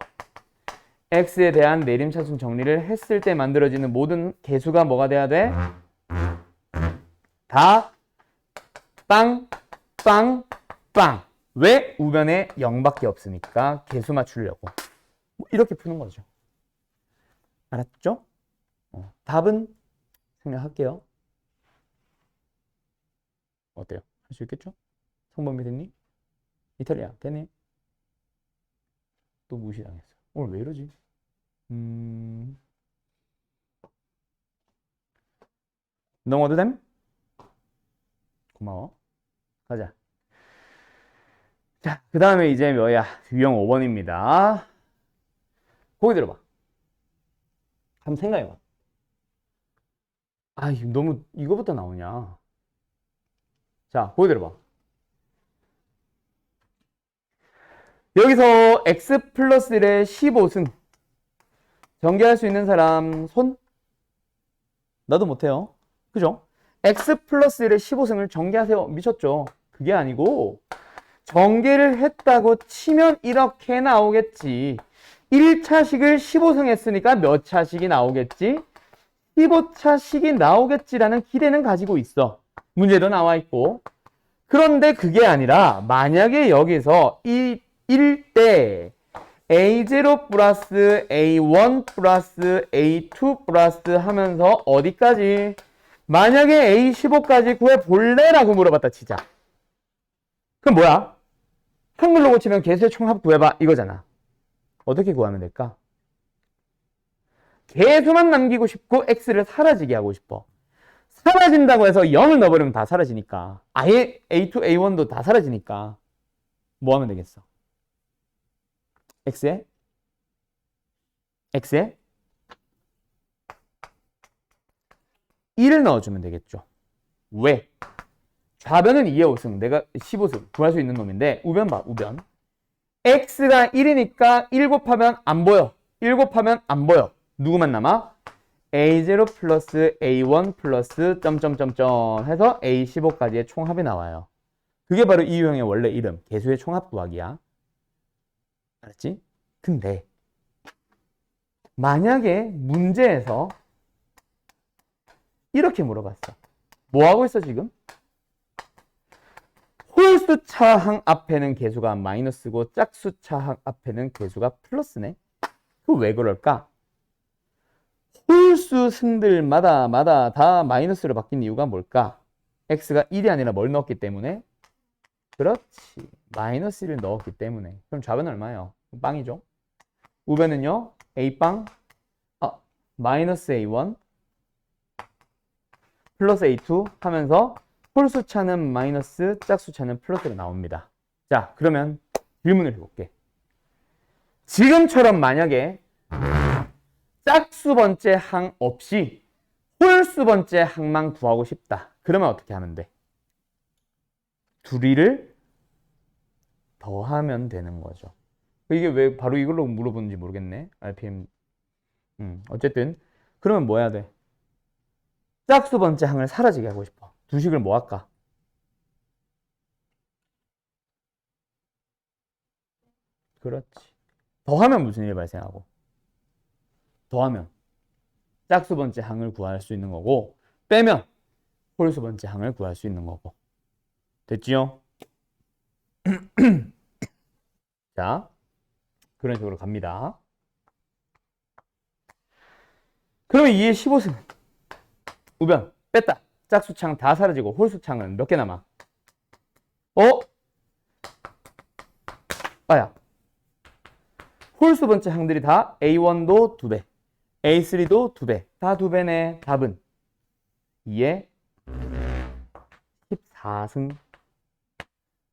x에 대한 내림차순 정리를 했을 때 만들어지는 모든 개수가 뭐가 돼야 돼? 다 빵, 빵, 빵. 왜? 우변에 0밖에 없으니까 개수 맞추려고. 뭐 이렇게 푸는 거죠. 알았죠? 답은 생략할게요. 어때요? 할 수 있겠죠? 성범이 됐니? 이탈리아 되네. 또 무시당했어. 오늘 왜 이러지? 넘어도 됨? 고마워. 가자. 자, 그 다음에 이제 뭐야? 유형 5번입니다. 거기 들어봐. 한번 생각해봐. 아, 너무 이거부터 나오냐? 자, 거기 들어봐. 여기서 x 플러스 1의 15승 전개할 수 있는 사람 손? 나도 못해요. 그죠? x 플러스 1의 15승을 전개하세요. 미쳤죠? 그게 아니고 전개를 했다고 치면 이렇게 나오겠지. 1차식을 15승 했으니까 몇 차식이 나오겠지? 15차식이 나오겠지라는 기대는 가지고 있어. 문제도 나와 있고. 그런데 그게 아니라 만약에 여기서 이 1대 A0 플러스 A1 플러스 A2 플러스 하면서 어디까지? 만약에 A15까지 구해볼래라고 물어봤다 치자. 그럼 뭐야? 한글로 고치면 개수의 총합 구해봐 이거잖아. 어떻게 구하면 될까? 개수만 남기고 싶고 x를 사라지게 하고 싶어. 사라진다고 해서 0을 넣어버리면 다 사라지니까. 아예 A2, A1도 다 사라지니까. 뭐 하면 되겠어? x에 1을 넣어주면 되겠죠. 왜? 좌변은 2의 5승, 내가 15승 구할 수 있는 놈인데 우변 봐, 우변. x가 1이니까 1 곱하면 안 보여. 1 곱하면 안 보여. 누구만 남아? A0 플러스 A1 플러스 점점점점 해서 A15까지의 총합이 나와요. 그게 바로 이 유형의 원래 이름, 개수의 총합 구하기야. 알았지? 근데 만약에 문제에서 이렇게 물어봤어. 뭐 하고 있어 지금? 홀수차항 앞에는 개수가 마이너스고 짝수차항 앞에는 개수가 플러스네. 그 왜 그럴까? 홀수 승들마다 다 마이너스로 바뀐 이유가 뭘까? x가 1이 아니라 뭘 넣었기 때문에? 그렇지. 마이너스 1을 넣었기 때문에. 그럼 좌변은 얼마예요? 빵이죠. 우변은요. a빵 마이너스 a1 플러스 a2 하면서 홀수차는 마이너스 짝수차는 플러스가 나옵니다. 자, 그러면 질문을 해볼게. 지금처럼 만약에 짝수 번째 항 없이 홀수 번째 항만 구하고 싶다. 그러면 어떻게 하면 돼? 둘이를 더하면 되는 거죠. 이게 왜 바로 이걸로 물어보는지 모르겠네. RPM. 어쨌든 그러면 뭐 해야 돼? 짝수 번째 항을 사라지게 하고 싶어. 두식을 뭐 할까? 그렇지. 더하면 무슨 일이 발생하고? 더하면 짝수 번째 항을 구할 수 있는 거고, 빼면 홀수 번째 항을 구할 수 있는 거고. 됐지요? 자, 그런 식으로 갑니다. 그러면 2의 15승. 우변 뺐다. 짝수창 다 사라지고 홀수창은 몇 개 남아? 어? 아야. 홀수 번째 항들이 다 A1도 2배, A3도 2배, 다 2배네. 답은 2의 14승.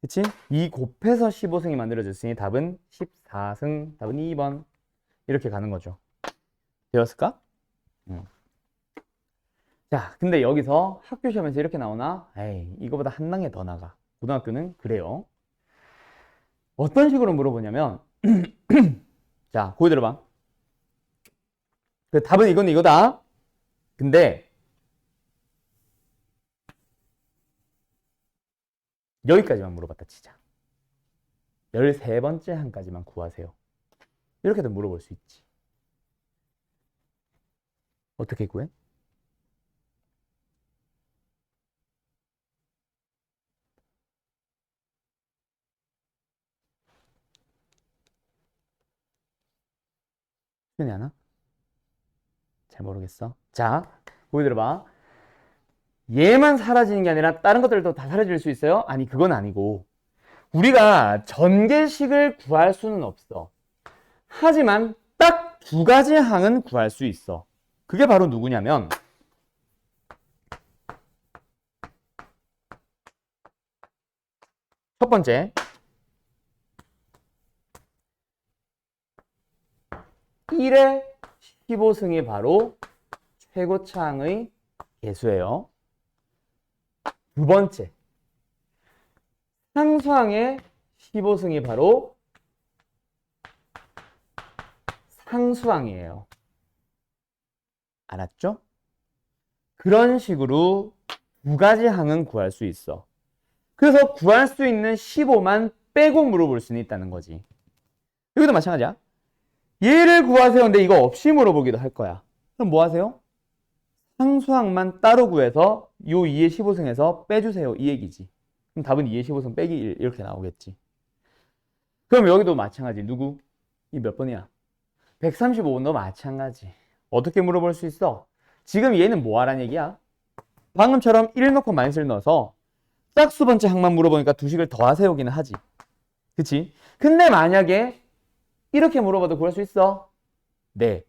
그치? 2 곱해서 15승이 만들어졌으니 답은 14승. 답은 2번. 이렇게 가는 거죠. 되었을까? 자, 근데 여기서 학교 시험에서 이렇게 나오나? 에이, 이거보다 한 단계 더 나가. 고등학교는 그래요. 어떤 식으로 물어보냐면 자, 고기 들어봐. 그 답은 이건 이거다. 근데 여기까지만 물어봤다 치자. 13번째 항까지만 구하세요. 이렇게도 물어볼 수 있지. 어떻게 구해? 수연이 하나? 잘 모르겠어. 자, 고기 들어봐. 얘만 사라지는 게 아니라 다른 것들도 다 사라질 수 있어요? 아니, 그건 아니고 우리가 전개식을 구할 수는 없어. 하지만 딱 두 가지 항은 구할 수 있어. 그게 바로 누구냐면 첫 번째 1의 15승이 바로 최고차항의 개수예요. 두 번째 상수항의 15승이 바로 상수항이에요. 알았죠? 그런 식으로 두 가지 항은 구할 수 있어. 그래서 구할 수 있는 15만 빼고 물어볼 수는 있다는 거지. 여기도 마찬가지야. 얘를 구하세요. 근데 이거 없이 물어보기도 할 거야. 그럼 뭐 하세요? 상수항만 따로 구해서 요 2의 15승에서 빼주세요. 이 얘기지. 그럼 답은 2의 15승 빼기 1 이렇게 나오겠지. 그럼 여기도 마찬가지. 누구? 이 몇 번이야? 135번도 마찬가지. 어떻게 물어볼 수 있어? 지금 얘는 뭐 하라는 얘기야? 방금처럼 1 넣고 마이너스를 넣어서 짝수 번째 항만 물어보니까 두식을 더하세요 여기는 하지. 그치? 근데 만약에 이렇게 물어봐도 구할 수 있어? 네.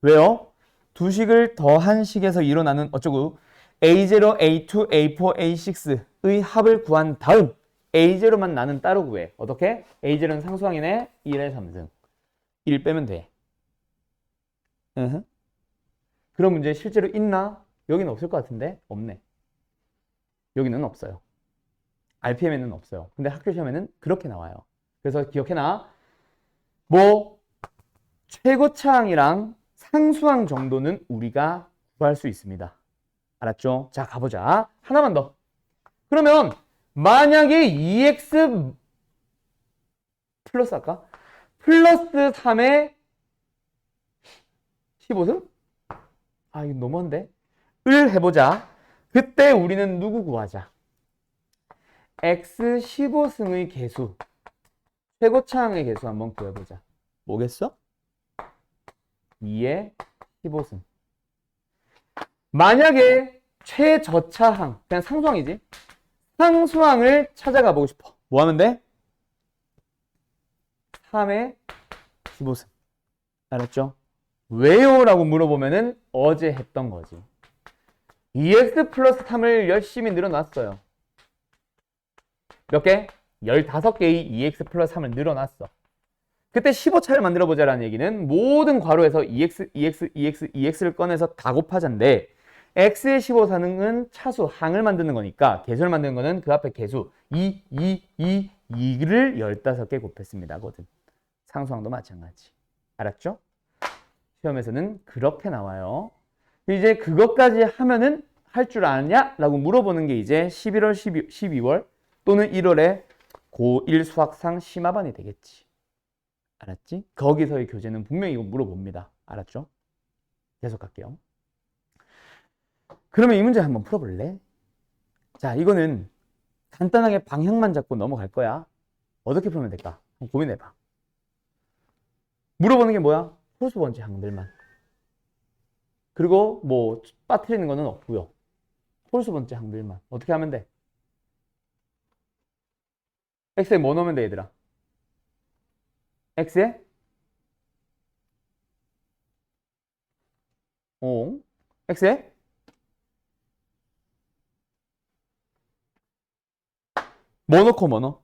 왜요? 두식을 더한 식에서 일어나는 어쩌고 A0, A2, A4, A6의 합을 구한 다음 A0만 나는 따로 구해. 어떻게? A0는 상수항이네. 1의 3승. 1 빼면 돼. 그런 문제 실제로 있나? 여기는 없을 것 같은데? 없네. 여기는 없어요. RPM에는 없어요. 근데 학교 시험에는 그렇게 나와요. 그래서 기억해놔. 뭐 최고차항이랑 상수항 정도는 우리가 구할 수 있습니다. 알았죠? 자, 가보자. 하나만 더. 그러면 만약에 2x 플러스 할까? 플러스 3의 15승? 아, 이거 너무한데? 을 해보자. 그때 우리는 누구 구하자? x 15승의 개수, 최고차항의 개수 한번 구해보자. 뭐겠어? 2의 15승. 만약에 최저차항, 그냥 상수항이지. 상수항을 찾아가 보고 싶어. 뭐 하면 돼? 3의 15승. 알았죠? 왜요? 라고 물어보면은 어제 했던 거지. 2x 플러스 3을 열심히 늘어놨어요. 몇 개? 15개의 2x 플러스 3을 늘어놨어. 그때 15차를 만들어보자라는 얘기는 모든 괄호에서 2x, 2x, 2x, 2x를 꺼내서 다 곱하자인데 x의 15사는 차수, 항을 만드는 거니까 개수를 만드는 거는 그 앞에 개수 2, 2를 15개 곱했습니다. 거든. 상수항도 마찬가지. 알았죠? 시험에서는 그렇게 나와요. 이제 그것까지 하면은 할 줄 아냐? 라고 물어보는 게 이제 11월, 12월 또는 1월에 고1 수학상 심화반이 되겠지. 알았지? 거기서의 교재는 분명히 이거 물어봅니다. 알았죠? 계속 갈게요. 그러면 이 문제 한번 풀어볼래? 자, 이거는 간단하게 방향만 잡고 넘어갈 거야. 어떻게 풀면 될까? 한번 고민해봐. 물어보는 게 뭐야? 홀수 번째 항들만. 그리고 뭐 빠뜨리는 거는 없고요. 홀수 번째 항들만. 어떻게 하면 돼? x에 뭐 넣으면 돼, 얘들아? x에 x에 뭐 넣고 뭐 넣어?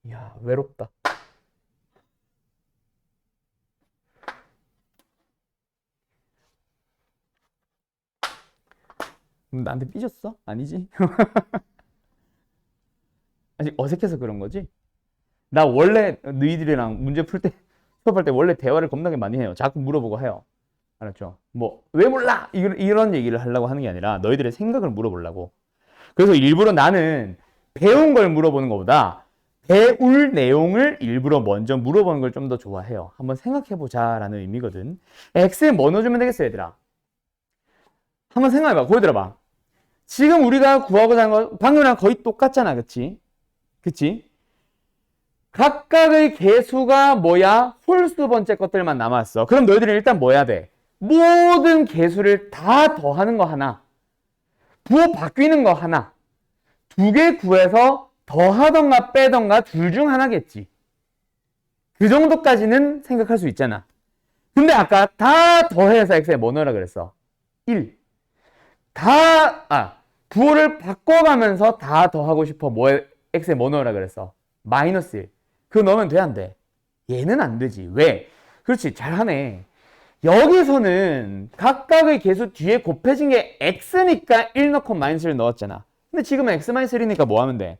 이야, 외롭다. 나한테 삐졌어? 아니지? 아직 어색해서 그런 거지? 나 원래 너희들이랑 문제 풀 때, 수업할 때 원래 대화를 겁나게 많이 해요. 자꾸 물어보고 해요. 알았죠? 뭐, 왜 몰라? 이런 얘기를 하려고 하는 게 아니라 너희들의 생각을 물어보려고. 그래서 일부러 나는 배운 걸 물어보는 것보다 배울 내용을 일부러 먼저 물어보는 걸 좀 더 좋아해요. 한번 생각해보자 라는 의미거든. X에 뭐 넣어주면 되겠어, 얘들아? 한번 생각해봐. 거기 들어봐. 지금 우리가 구하고자 하는 거 방금이랑 거의 똑같잖아. 그치? 그치? 각각의 개수가 뭐야? 홀수 번째 것들만 남았어. 그럼 너희들이 일단 뭐 해야 돼? 모든 개수를 다 더하는 거 하나, 부호 바뀌는 거 하나, 두 개 구해서 더하던가 빼던가 둘 중 하나겠지. 그 정도까지는 생각할 수 있잖아. 근데 아까 다 더해서 x에 뭐 넣으라 그랬어? 1. 부호를 바꿔가면서 다 더하고 싶어. x에 뭐 넣으라 그랬어? 마이너스 1. 그거 넣으면 돼, 안 돼? 얘는 안 되지. 왜? 그렇지, 잘하네. 여기서는 각각의 개수 뒤에 곱해진 게 x니까 1 넣고 마이너스 1 넣었잖아. 근데 지금은 x 마이너스 1이니까 뭐 하면 돼?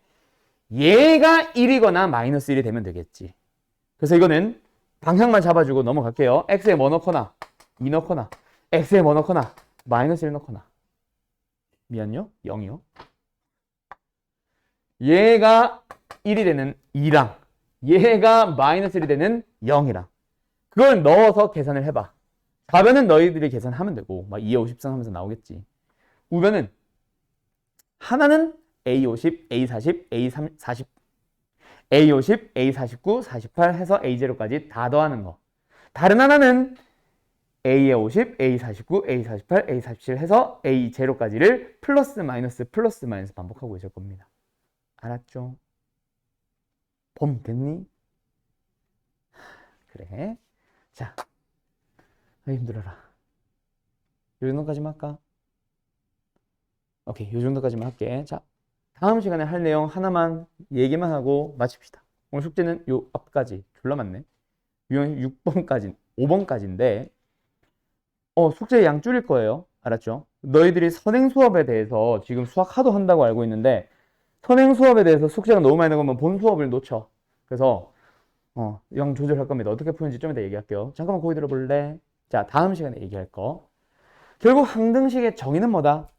얘가 1이거나 마이너스 1이 되면 되겠지. 그래서 이거는 방향만 잡아주고 넘어갈게요. x에 뭐 넣거나 2 넣거나 x에 뭐 넣거나 마이너스 1 넣거나. 미안요? 0이요. 얘가 1이 되는 2랑 얘가 마이너스 1이 되는 0이랑 그걸 넣어서 계산을 해봐. 좌변은 너희들이 계산하면 되고 막 2에 53 하면서 나오겠지. 우변은 하나는 A50, A40, A40, A50, A49, 48 해서 A0까지 다 더하는 거. 다른 하나는 A에 50, A49, A48, A47 해서 A0까지를 플러스 마이너스 반복하고 있을 겁니다. 알았죠? 봄 됐니? 그래. 자, 힘들어라. 요 정도까지만 할까? 오케이, 요 정도까지만 할게. 자, 다음 시간에 할 내용 하나만 얘기만 하고 마칩시다. 오늘 숙제는 요 앞까지 졸라 많네. 유형 6번까지, 5번까지인데 숙제 양 줄일 거예요. 알았죠? 너희들이 선행 수업에 대해서 지금 수학 하도 한다고 알고 있는데 선행 수업에 대해서 숙제가 너무 많이 나오면 본 수업을 놓쳐. 그래서 양 조절할 겁니다. 어떻게 푸는지 좀 이따 얘기할게요. 잠깐만 거기 들어볼래? 자, 다음 시간에 얘기할 거. 결국 항등식의 정의는 뭐다?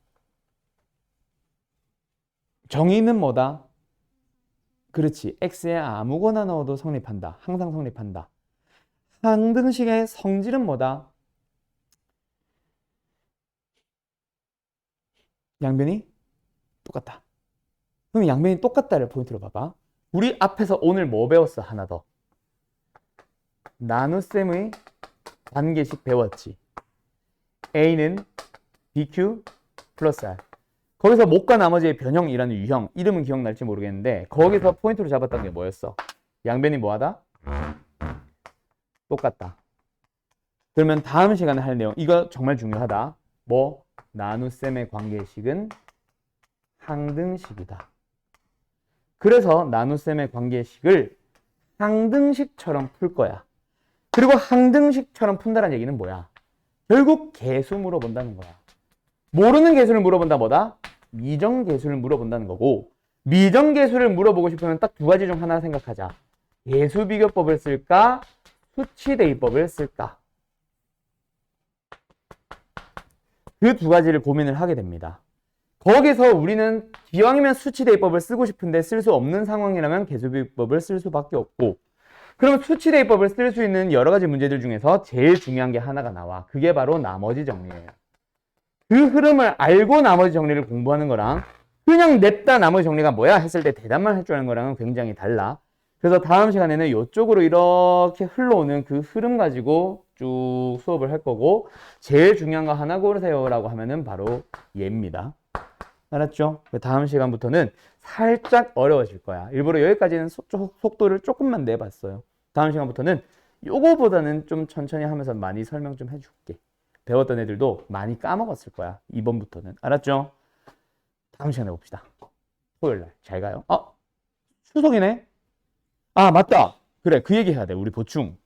정의는 뭐다? 그렇지. x에 아무거나 넣어도 성립한다. 항상 성립한다. 항등식의 성질은 뭐다? 양변이 똑같다. 그럼 양변이 똑같다를 포인트로 봐봐. 우리 앞에서 오늘 뭐 배웠어? 하나 더. 나눗셈의 관계식 배웠지. A는 BQ 플러스 R. 거기서 못과 나머지의 변형이라는 유형, 이름은 기억날지 모르겠는데 거기서 포인트로 잡았던 게 뭐였어? 양변이 뭐하다? 똑같다. 그러면 다음 시간에 할 내용, 이거 정말 중요하다. 뭐? 나눗셈의 관계식은 항등식이다. 그래서 나눗셈의 관계식을 항등식처럼 풀 거야. 그리고 항등식처럼 푼다는 얘기는 뭐야? 결국 개수 물어본다는 거야. 모르는 개수를 물어본다 뭐다? 미정개수를 물어본다는 거고, 미정개수를 물어보고 싶으면 딱 두 가지 중 하나 생각하자. 예수비교법을 쓸까? 수치대입법을 쓸까? 그 두 가지를 고민을 하게 됩니다. 거기서 우리는 기왕이면 수치대입법을 쓰고 싶은데 쓸 수 없는 상황이라면 계수비법을 쓸 수밖에 없고, 그럼 수치대입법을 쓸 수 있는 여러 가지 문제들 중에서 제일 중요한 게 하나가 나와. 그게 바로 나머지 정리예요. 그 흐름을 알고 나머지 정리를 공부하는 거랑 그냥 냅다 나머지 정리가 뭐야 했을 때 대답만 할 줄 아는 거랑은 굉장히 달라. 그래서 다음 시간에는 이쪽으로 이렇게 흘러오는 그 흐름 가지고 쭉 수업을 할 거고, 제일 중요한 거 하나 고르세요 라고 하면은 바로 얘입니다. 알았죠? 다음 시간부터는 살짝 어려워질 거야. 일부러 여기까지는 속도를 조금만 내봤어요. 다음 시간부터는 요거보다는 좀 천천히 하면서 많이 설명 좀 해줄게. 배웠던 애들도 많이 까먹었을 거야. 이번부터는. 알았죠? 다음 시간에 봅시다. 토요일날. 잘 가요. 추석이네? 아, 맞다. 그래, 그 얘기 해야 돼. 우리 보충.